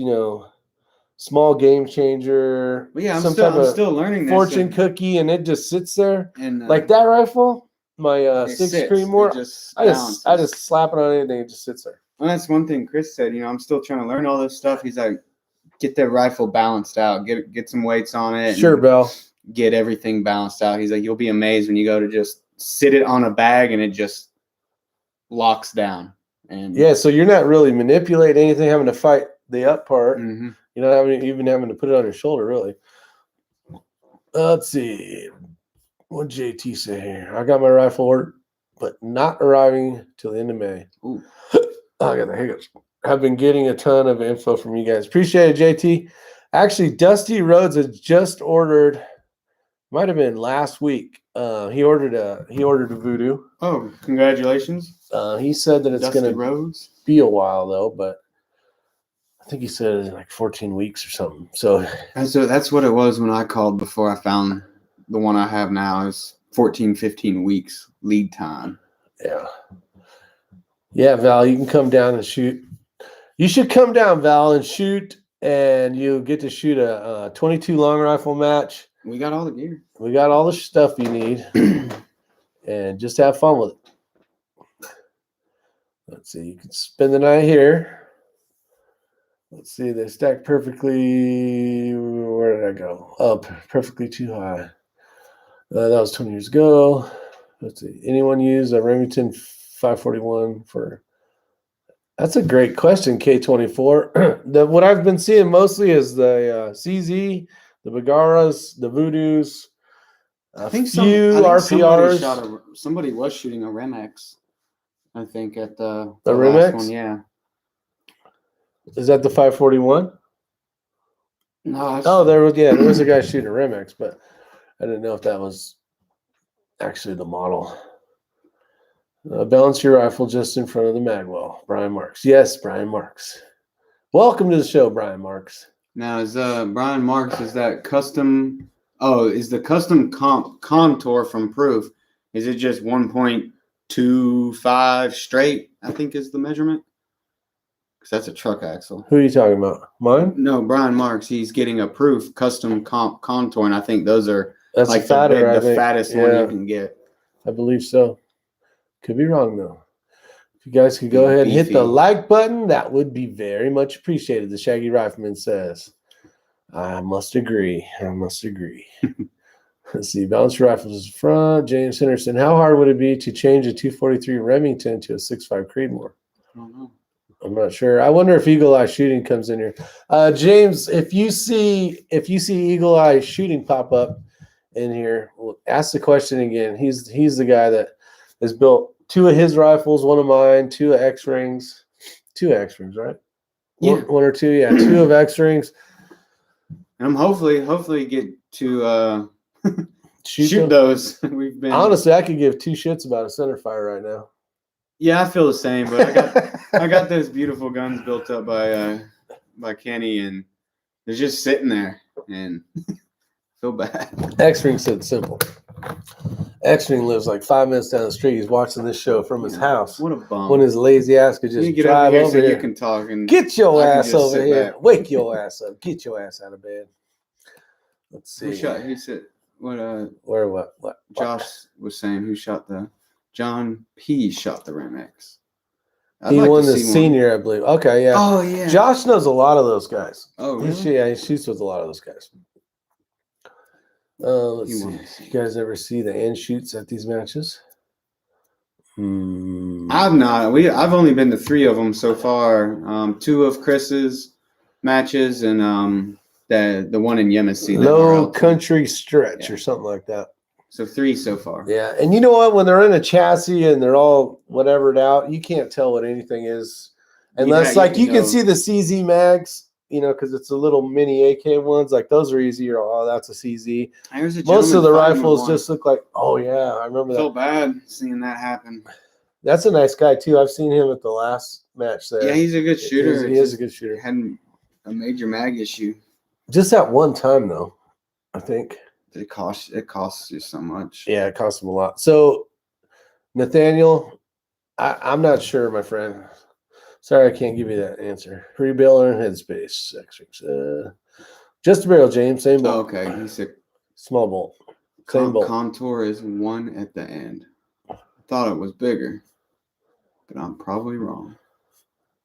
small game changer, I'm still learning this fortune cookie, and it just sits there. And like that rifle, my 6 Creedmoor, I just slap it on anything, it just sits there. Well, that's one thing Chris said. I'm still trying to learn all this stuff. He's like, get that rifle balanced out, get some weights on it. Sure, Bill. Get everything balanced out. He's like, you'll be amazed when you go to just sit it on a bag and it just locks down. And yeah, so you're not really manipulating anything, having to fight the up part. Mm-hmm. You're not having to put it on your shoulder, really. Let's see. What did JT say here? I got my rifle ordered, but not arriving till the end of May. Ooh. I got the hiccups. I've been getting a ton of info from you guys. Appreciate it, JT. Actually, Dusty Rhodes has just ordered. Might have been last week. He ordered a Voodoo. Oh, congratulations! He said that it's going to be a while though, but I think he said it's like 14 weeks or something. So that's what it was when I called before I found the one I have now. Is 14, 15 weeks lead time. Yeah. Yeah, Val, you can come down and shoot. You should come down, Val, and shoot, and you'll get to shoot a 22 long rifle match. We got all the gear. We got all the stuff you need, and just have fun with it. Let's see. You can spend the night here. Let's see. They stack perfectly. Where did I go? Up, perfectly too high. That was 20 years ago. Let's see. Anyone use a Remington 541 for. That's a great question, K24. What I've been seeing mostly is the CZ, the Bagaras, the Voodoos. I think RPRs. Somebody was shooting a Remex. I think at the Remex last one, yeah. Is that the 541? No. There was a guy shooting a Remex, but I didn't know if that was actually the model. Balance your rifle just in front of the magwell. Brian Marks. Yes, Brian Marks. Welcome to the show, Brian Marks. Now, is Brian Marks, is that custom? Oh, is the custom contour from Proof? Is it just 1.25 straight? I think is the measurement. Because that's a truck axle. Who are you talking about? Mine? No, Brian Marks. He's getting a Proof custom contour, and I think those are like fatter, the fattest one you can get. I believe so. Could be wrong, though. If you guys could go ahead and hit the like button, that would be very much appreciated, the Shaggy Rifleman says. I must agree. Let's see. Balance your rifles is front. James Henderson. How hard would it be to change a 243 Remington to a 6.5 Creedmoor? I don't know. I'm not sure. I wonder if Eagle Eye Shooting comes in here. James, if you see Eagle Eye Shooting pop up in here, well, ask the question again. He's the guy that has built 2 of his rifles, 1 of mine, 2 of X-Rings. 2 X-Rings, right? Yeah. 1 or 2, yeah. 2 of X-Rings. And I'm hopefully get to shoot those. We've been honestly, I could give 2 shits about a centerfire right now. Yeah, I feel the same, but I got those beautiful guns built up by Kenny, and they're just sitting there, and I feel bad. X-Ring said simple. X-Ring lives like 5 minutes down the street. He's watching this show from his house. What a bum! When his lazy ass could just drive over here. You can talk and get your ass over here. Back. Wake your ass up. Get your ass out of bed. Let's see. Who said what? Where? What? Josh was saying who shot the. John P. shot the Remex. He won the senior, I believe. Okay, yeah. Oh, yeah. Josh knows a lot of those guys. Oh, really? He shoots with a lot of those guys. Let's see. You guys ever see the end shoots at these matches? I've not. I've only been to 3 of them so far. 2 of Chris's matches and the one in Yemisi. Low Country Stretch or something like that. So 3 so far. Yeah, and you know what? When they're in a chassis and they're all whatevered out, you can't tell what anything is. Unless, you can see the CZ mags, because it's a little mini AK ones. Like, those are easier. Oh, that's a CZ. Most of the rifles just look like, oh, yeah, I remember that. I feel bad seeing that happen. That's a nice guy, too. I've seen him at the last match there. Yeah, he's a good shooter. He is a good shooter. Had a major mag issue. Just that one time, though, I think. It costs you so much. Yeah, it costs him a lot. So, Nathaniel, I'm not sure, my friend. Sorry, I can't give you that answer. Pre-baler and headspace. Just a barrel, James. Same bolt. Oh, okay. He's a small bolt. Same bolt. Contour is 1 at the end. I thought it was bigger, but I'm probably wrong.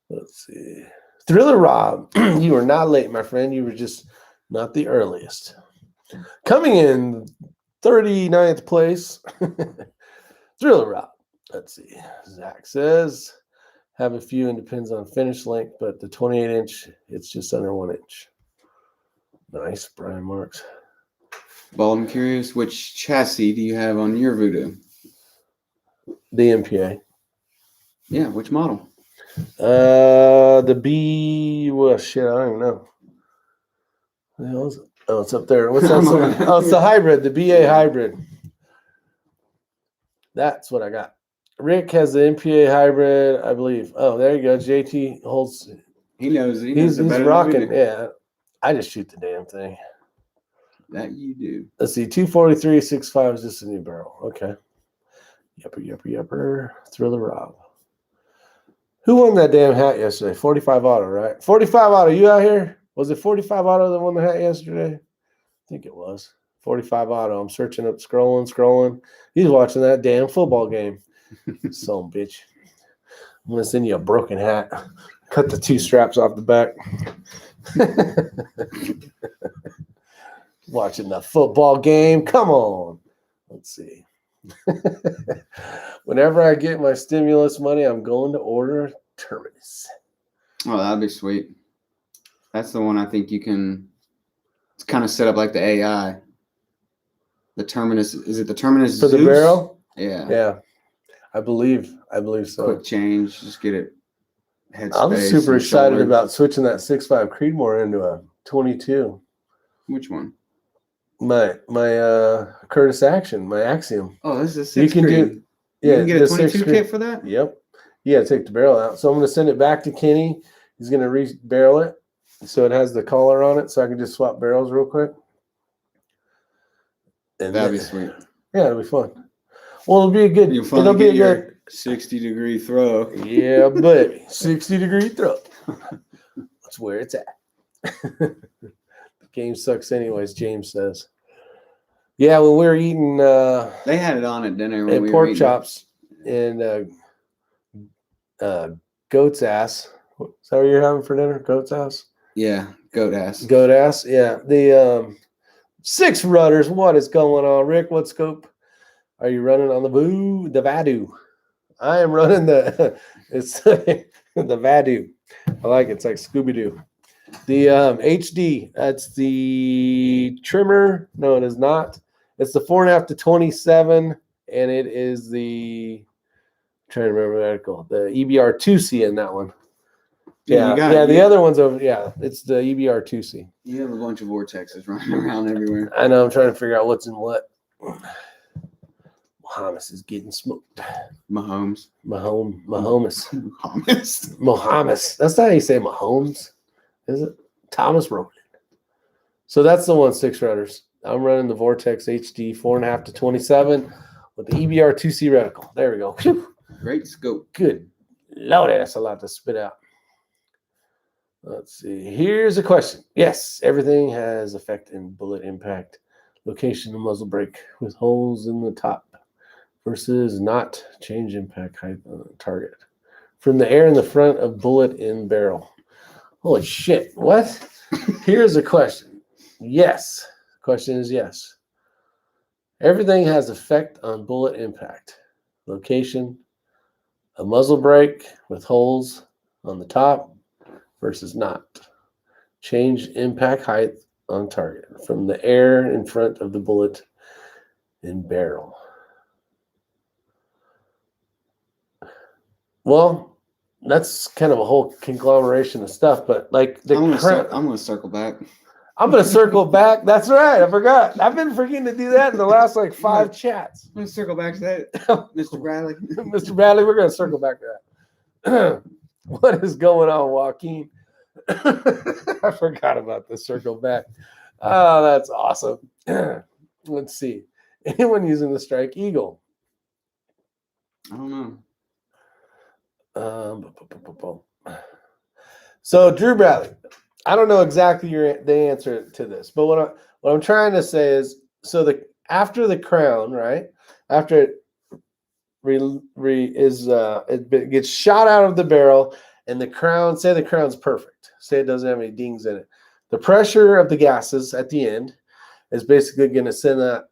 Let's see. Thriller Rob, you were not late, my friend. You were just not the earliest. Coming in 39th place, Thriller Rob. Let's see. Zach says, have a few and depends on finish length, but the 28-inch, it's just under 1 inch. Nice, Brian Marks. Well, I'm curious, which chassis do you have on your Voodoo? The MPA. Yeah, which model? The B. Well, shit, I don't even know. What the hell is it? Oh, it's up there. What's that? Oh, it's the hybrid, the BA hybrid. That's what I got. Rick has the MPA hybrid, I believe. Oh, there you go. JT holds. He knows. He's rocking. Yeah. I just shoot the damn thing. That you do. Let's see. 243 6.5 is just a new barrel. Okay. Yupper. Thriller Rob. Who won that damn hat yesterday? 45 Auto, right? 45 Auto, you out here? Was it 45 Auto that won the hat yesterday? I think it was. 45 Auto. I'm searching up, scrolling. He's watching that damn football game. Son bitch. I'm going to send you a broken hat. Cut the 2 straps off the back. Watching the football game. Come on. Let's see. Whenever I get my stimulus money, I'm going to order Terminus. Oh, that'd be sweet. That's the one I think you can. It's kind of set up like the AI. The Terminus, is it the Terminus for Zeus? The barrel? Yeah. Yeah. I believe so. Quick change, just get it. I'm super excited about switching that 6.5 Creedmoor into a 22. Which one? My Curtis Action, my Axiom. Oh, this is a 6 You can do. Yeah, you can get a 22 kit for that. Yep. Yeah, take the barrel out. So I'm going to send it back to Kenny. He's going to re-barrel it, so it has the collar on it, so I can just swap barrels real quick. And that'd be sweet. Yeah, it'll be fun. Well, it'll be a good. It'll be a good 60-degree throw. Yeah, baby, 60-degree throw. That's where it's at. The game sucks, anyways. James says. Yeah, when we were eating, they had it on at dinner. When we pork chops and goat's ass. Is that what you're having for dinner? Goat's ass? Yeah, goat ass. Goat ass, yeah. The 6 rudders. What is going on, Rick? What scope are you running on the Vadu? I am running it's the Vadu. I like it. It's like Scooby-Doo. The HD, that's the trimmer. No, it is not. It's the 4.5 to 27, and it is the, I'm trying to remember the article, the EBR 2C in that one. Yeah, the other one's over. Yeah, it's the EBR 2C. You have a bunch of vortexes running around everywhere. I know. I'm trying to figure out what's in what. Mahomes is getting smoked. Mahomes. That's not how you say Mahomes, is it? Thomas Roland. So that's the 1.6 runners. I'm running the Vortex HD 4.5 to 27 with the EBR 2C reticle. There we go. Whew. Great scope. Good Lord, that's a lot to spit out. Let's see. Here's a question. Yes, everything has effect in bullet impact, location and muzzle brake with holes in the top versus not change impact height on the target. From the air in the front of bullet in barrel. Holy shit. What? Here's a question. Yes. The question is yes. Everything has effect on bullet impact, location, a muzzle brake with holes on the top versus not. Change impact height on target from the air in front of the bullet in barrel. Well, that's kind of a whole conglomeration of stuff, but like I'm gonna circle back. I'm gonna circle back. That's right. I forgot. I've been forgetting to do that in the last like 5 chats. I'm gonna circle back to that, Mr. Bradley. Mr. Bradley, we're gonna circle back to that. What is going on, Joaquin? I forgot about the circle back. Oh, that's awesome. Let's see. Anyone using the Strike Eagle? I don't know. So Drew Bradley, I don't know exactly the answer to this, but what I'm trying to say is, so after the crown, right? After it it gets shot out of the barrel, and the crown, say the crown's perfect, say it doesn't have any dings in it. The pressure of the gases at the end is basically going to send that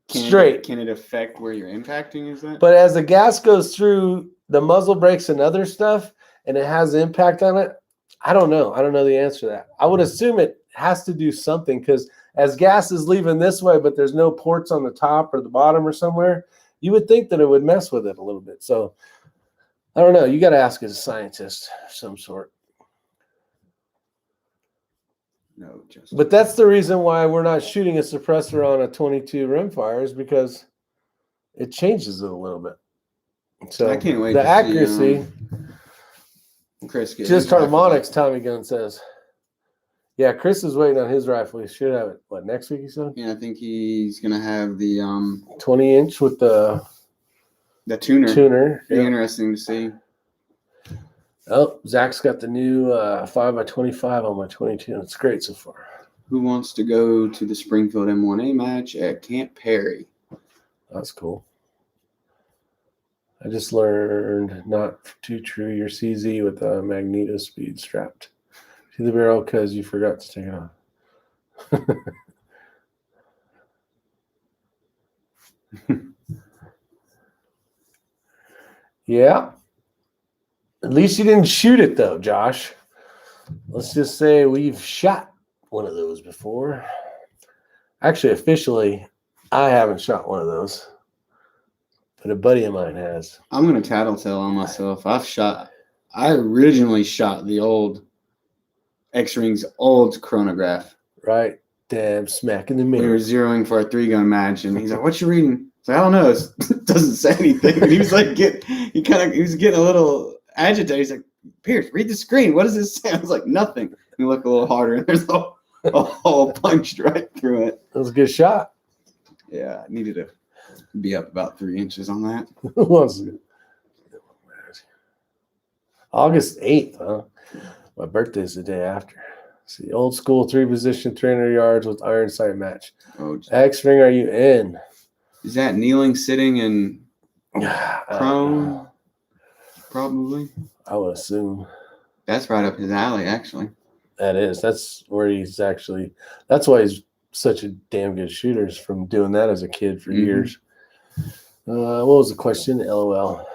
straight. Can it affect where you're impacting? Is that? But as the gas goes through the muzzle brakes and other stuff, and it has impact on it, I don't know. I don't know the answer to that. I would assume it has to do something, because as gas is leaving this way, but there's no ports on the top or the bottom or somewhere, you would think that it would mess with it a little bit. So I don't know. You got to ask as a scientist of some sort. No, but that's the reason why we're not shooting a suppressor on a 22 rimfire, is because it changes it a little bit. So I can't wait. The accuracy. Chris, just harmonics. Tommy Gunn says. Yeah, Chris is waiting on his rifle. He should have it. What, next week? He said. Yeah, I think he's gonna have the 20-inch with the tuner. Be interesting to see. Oh, Zach's got the new 5x25 on my 22. It's great so far. Who wants to go to the Springfield M1A match at Camp Perry? That's cool. I just learned not too true your CZ with a magneto speed strapped to the barrel because you forgot to take it off. Yeah. At least you didn't shoot it, though, Josh. Let's just say we've shot one of those before. Actually, officially, I haven't shot one of those, but a buddy of mine has. I'm going to tattletale on myself. I originally shot the old X-Ring's old chronograph. Right. Damn, smack in the middle. We were zeroing for a 3-gun match, and he's like, "What you reading?" I was like, "I don't know. It doesn't say anything." And he was like, he was getting a little agitated. He's like, "Pierce, read the screen. What does this say?" I was like, "Nothing." And he looked a little harder, and there's a hole punched right through it. That was a good shot. Yeah, I needed to be up about 3 inches on that. Was it? August 8th, huh? My birthday's the day after. See, old school 3-position, 300 yards with iron sight match. Oh, X-Ring, are you in? Is that kneeling, sitting, and prone? Probably. I would assume. That's right up his alley, actually. That is. That's where he's actually. That's why he's such a damn good shooter, is from doing that as a kid for years. What was the question? LOL.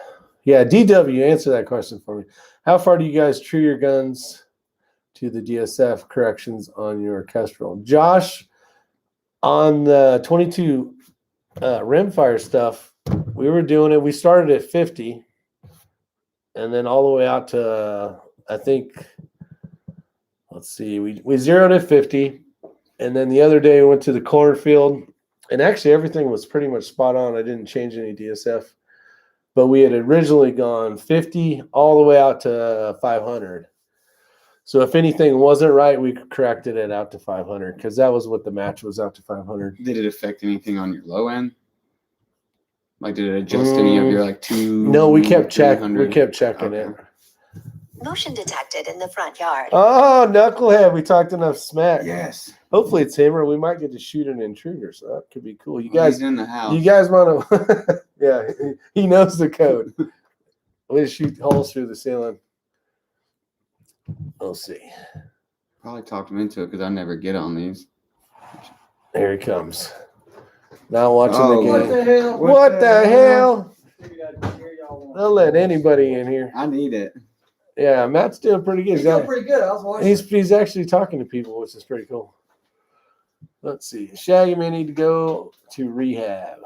Yeah, DW, answer that question for me. How far do you guys true your guns to the DSF corrections on your Kestrel? Josh, on the 22 rimfire stuff, we were doing it. We started at 50, and then all the way out to I think. Let's see. We zeroed at 50, and then the other day we went to the cornfield, and actually everything was pretty much spot on. I didn't change any DSF, but we had originally gone 50 all the way out to 500. So if anything wasn't right, we corrected it out to 500 because that was what the match was, out to 500. Did it affect anything on your low end? Like, did it adjust any of your like 2? No, we kept checking. We kept checking it. Motion detected in the front yard. Oh, knucklehead! We talked enough smack. Yes. Hopefully it's him, or we might get to shoot an intruder. So that could be cool. You Well, guys he's in the house. You guys want to? Yeah, he knows the code. We just shoot holes through the ceiling. We'll see. Probably talked him into it because I never get on these. Here he comes. Now watching Oh, the game. what the hell? What the hell? They'll let anybody in here. I need it. Yeah, Matt's doing pretty good. He's doing pretty good. I was watching. He's actually talking to people, which is pretty cool. Let's see. Shaggy may need to go to rehab.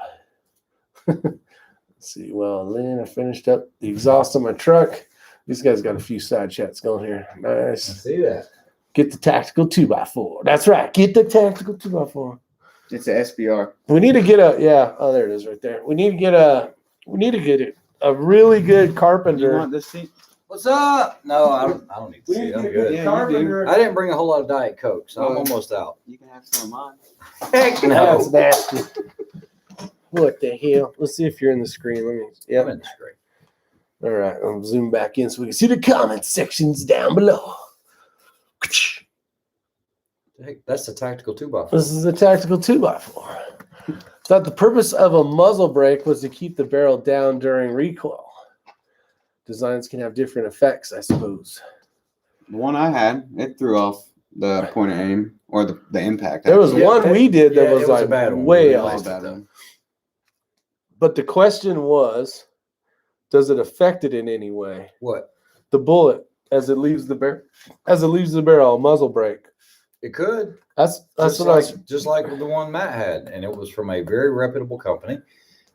Let's see. Well, Lynn, I finished up the exhaust on my truck. These guys got a few side chats going here. Nice. I see that. Get the tactical 2x4. That's right. Get the tactical 2x4. It's a SBR. We need to get Oh, there it is right there. We need to get a really good carpenter. You want this seat? What's up? No, I don't need to see it. I'm good. Yeah, carpenter. I didn't bring a whole lot of Diet Coke, so I'm almost out. You can have some of mine. Heck That's no. nasty. What the hell? Let's see if you're in the screen. Let me. I'm Yeah. in the screen. All right. I'll zoom back in so we can see the comment sections down below. Heck, that's the tactical 2x4. This is a tactical 2x4. Thought the purpose of a muzzle brake was to keep the barrel down during recoil. Designs can have different effects, I suppose. The one I had, it threw off the point of aim or the impact. There was Yeah, one we did that was it was like a bad one. way We off. realized bad that. one. But the question was, does it affect it in any way? What? The bullet as it leaves the barrel, muzzle brake. It could. That's Just what I was. just like the one Matt had, and it was from a very reputable company.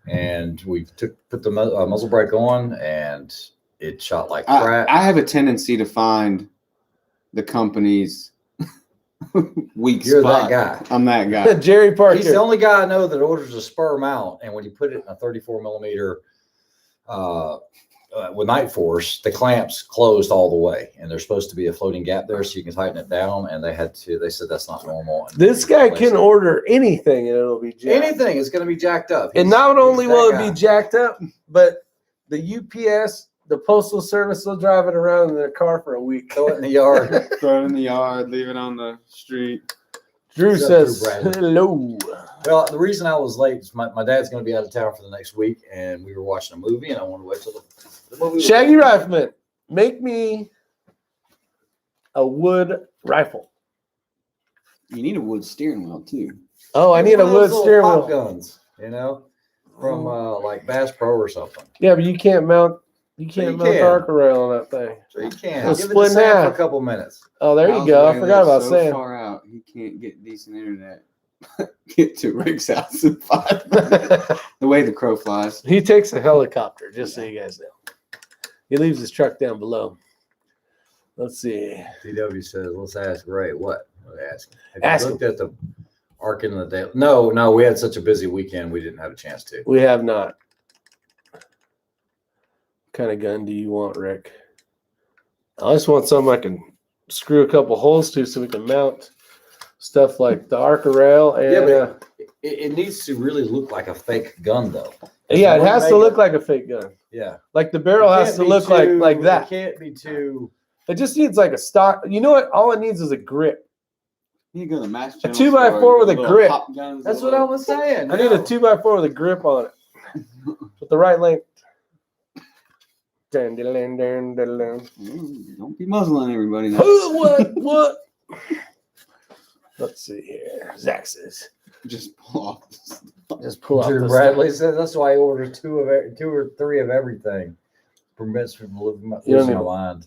And we put the muzzle brake on, and it shot like crap. I have a tendency to find the company's weak You're spot. that guy. I'm that guy. Jerry Parker. He's the only guy I know that orders a spur mount, and when you put it in a 34 millimeter with Night Force, the clamps closed all the way, and there's supposed to be a floating gap there so you can tighten it down. And they said that's not normal. And This guy can order anything and it'll be jacked. anything. It's going to be jacked up. And not only he's will that it guy. be jacked up, but the UPS, the Postal Service will drive it around in their car for a week. Throw it in the yard. Throw it in the yard, leave it on the street. Drew What's up, says, Drew Bradley? hello. Well, the reason I was late is my dad's going to be out of town for the next week, and we were watching a movie, and I wanted to wait till the movie was Shaggy over. Rifleman, make me a wood rifle. You need a wood steering wheel too. Oh, I need One a of wood those little steering pop wheel. guns, you know. from like Bass Pro or something. Yeah, but you can't mount. You can't mount the Arca rail on that thing. So you can. It's Give it split to in Sam half. for a couple minutes. Oh, there you go. I forgot about Sam. So far out, he can't get decent internet. Get to Rick's house in 5 minutes. The way the crow flies. He takes a helicopter, just so you guys know. He leaves his truck down below. Let's see. DW says, let's ask Ray. What? Ask. Have Ask you looked at the Ark in the day? No, we had such a busy weekend, we didn't have a chance to. We have not. What kind of gun do you want, Rick? I just want something I can screw a couple holes to so we can mount stuff like the Arca rail. And, Yeah, but it needs to really look like a fake gun, though. yeah, it has to look like a fake gun. Yeah. Like the barrel has to look like that. It can't be too. It just needs like a stock. You know what? All it needs is a grip. You go to the match. A 2x4 with a grip. That's what I was saying. I need a 2x4 with a grip on it. With the right length. Don't be muzzling everybody. Now. What? Let's see here. Zach says. Just pull off. Just pull off. Drew Bradley says that's why I ordered two or three of everything. Permits me to lose my mind.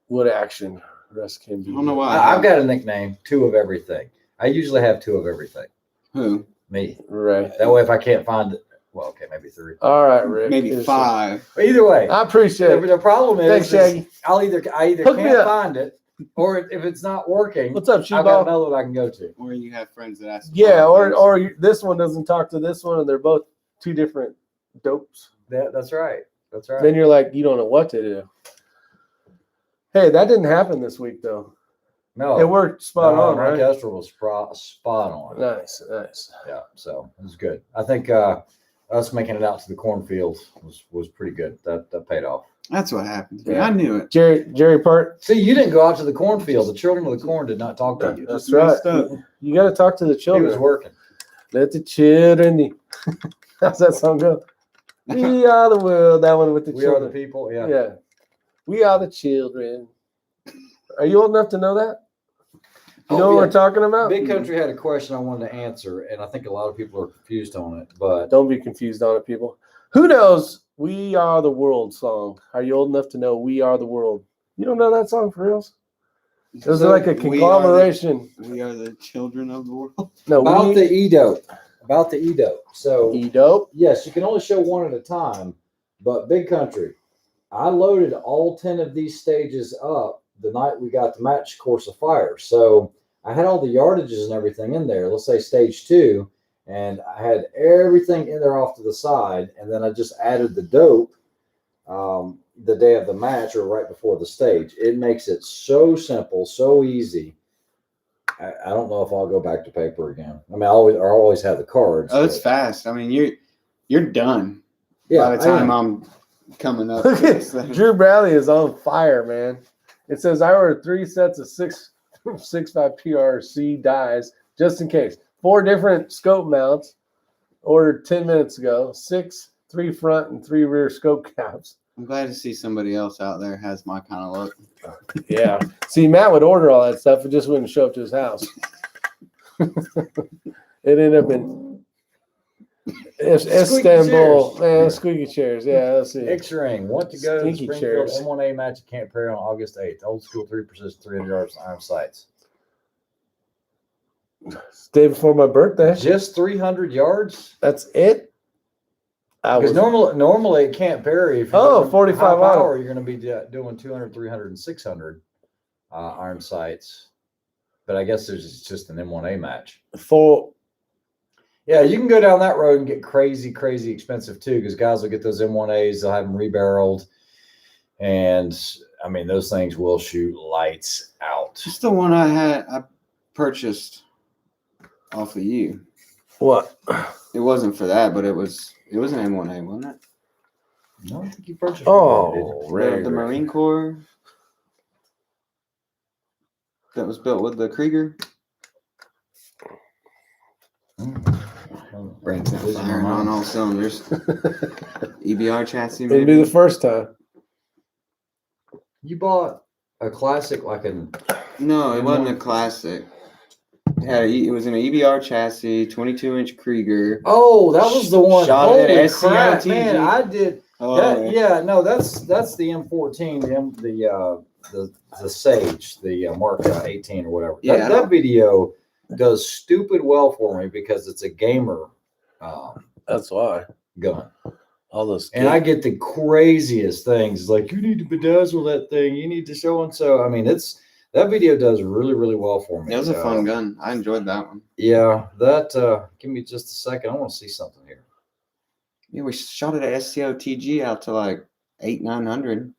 What action? Rest can be. I don't know why. I've got a nickname, two of everything. I usually have two of everything. Who? Me. Right. That way, if I can't find it, well, okay, maybe three. All right, Rick. Maybe 5. But either way, I appreciate it. The problem Thanks, is Shaggy. I either Hook me can't up. find it, or if it's not working, What's up, I've got She-Ball? another one I can go to. Or you have friends that ask. Yeah, or this one doesn't talk to this one, and they're both two different dopes. That's right. That's right. Then you're like, you don't know what to do. Hey, that didn't happen this week, though. No, It worked spot on, my right? Kestrel was spot on. Nice. Yeah, so it was good. I think us making it out to the cornfield was pretty good. That paid off. That's what happened. Yeah. I knew it. Jerry Part. See, you didn't go out to the cornfield. The children of the corn did not talk to you. That's right. You got to talk to the He children. was working. Let the children. How's that song go? We are the world. That one with the We are children. the people. Yeah. Yeah. We are the children. Are you old enough to know that? You know what we're talking about? Big Country had a question I wanted to answer, and I think a lot of people are confused on it. But Don't be confused on it, people. Who knows We Are the World song? Are you old enough to know We Are the World? You don't know that song for reals? It was like a conglomeration. We are the children of the world. No, about the E-dope. So E-dope. yes, you can only show one at a time. But Big Country, I loaded all 10 of these stages up the night we got the match course of fire. So I had all the yardages and everything in there. Let's say stage 2, and I had everything in there off to the side, and then I just added the dope the day of the match or right before the stage. It makes it so simple, so easy. I don't know if I'll go back to paper again. I mean, I always have the cards. Oh, it's fast. I mean, you're done. Yeah, by the time I'm coming up. Look at Drew Bradley is on fire, man. It says I ordered 3 sets of 6.5 PRC dies just in case. 4 different scope mounts ordered 10 minutes ago. 6, 3 front and 3 rear scope caps. I'm glad to see somebody else out there has my kind of look. Yeah. See, Matt would order all that stuff. It just wouldn't show up to his house. It ended up in Istanbul. Man, squeaky chairs. Yeah, let's see. X-Ring. Want to go to the Stinky Springfield chairs. M1A match at Camp Perry on August 8th. Old school 3 precision 300 yards iron sights. It's the day before my birthday. Just 300 yards? That's it? Because normally at Camp Perry, if you're doing 45 high power, auto. you're going to be doing 200, 300, and 600 iron sights. But I guess it's just an M1A match. Yeah, you can go down that road and get crazy expensive too, because guys will get those M1As, they'll have them rebarreled. And I mean, those things will shoot lights out. Just the one I purchased off of you. What? It wasn't for that, but it was an M1A, wasn't it? No, I think you purchased The Marine Corps that was built with the Krieger. Brain's firing on all cylinders. EBR chassis. It'd be the first time. You bought a classic like an... No, it wasn't a classic. It was an EBR chassis, 22-inch Krieger. Oh, that was the one. Shot Holy it at crap, SCOTG. man! I did. Oh, Yeah, no, that's the M14, the Sage, the Mark 18 or whatever. Yeah, That video does stupid well for me because it's a gamer That's why. gun. All those. And I get the craziest things like, you need to bedazzle that thing. You need to so and so. I mean, that video does really, really well for me. it was a fun gun. I enjoyed that one. Yeah, that. Give me just a second. I want to see something here. Yeah, we shot it at SCOTG out to like 800-900.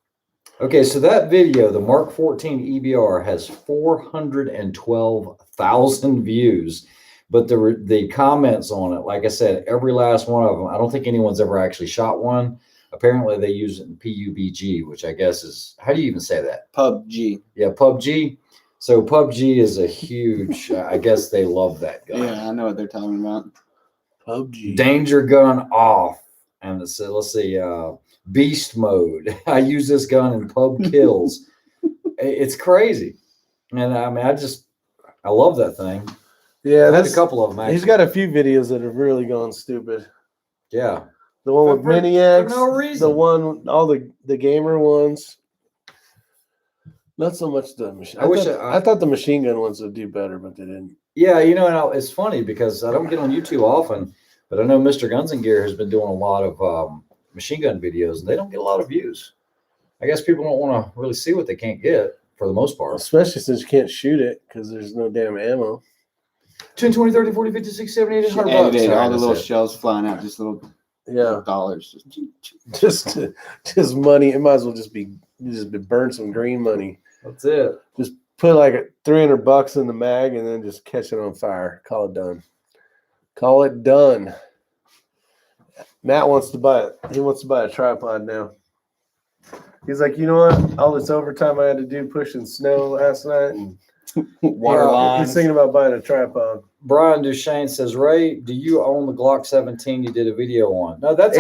Okay, so that video, the Mark 14 EBR, has 412,000 views. But the comments on it, like I said, every last one of them, I don't think anyone's ever actually shot one. Apparently, they use it in PUBG, which I guess is, how do you even say that? PUBG. Yeah, PUBG. So PUBG is a huge, I guess they love that gun. Yeah, I know what they're talking about. PUBG. Danger gun off. And it said, let's see, beast mode. I use this gun in pub kills. It's crazy. And I mean, I love that thing. Yeah, I've had a couple of them. Actually. He's got a few videos that have really gone stupid. Yeah. The one with Mini-X. For no reason. The one, all the gamer ones. Not so much the machine. I thought the machine gun ones would do better, but they didn't. Yeah, you know, and it's funny because I don't get on YouTube often, but I know Mr. Guns and Gear has been doing a lot of machine gun videos, and they don't get a lot of views. I guess people don't want to really see what they can't get for the most part. Especially since you can't shoot it because there's no damn ammo. 10, 20, 30, 40, 50, 60, 70, 80, 100 Yeah, bucks. dude, all Sorry, the little that's it. shells flying out, just little dollars. Just money. It might as well just be burn some green money. That's it. Just put like $300 in the mag and then just catch it on fire. Call it done. Call it done. Matt wants to buy it. He wants to buy a tripod now. He's like, you know what? All this overtime I had to do pushing snow last night and Water lines. He's thinking about buying a tripod. Brian Duchesne says, Ray, do you own the Glock 17 you did a video on? No, that's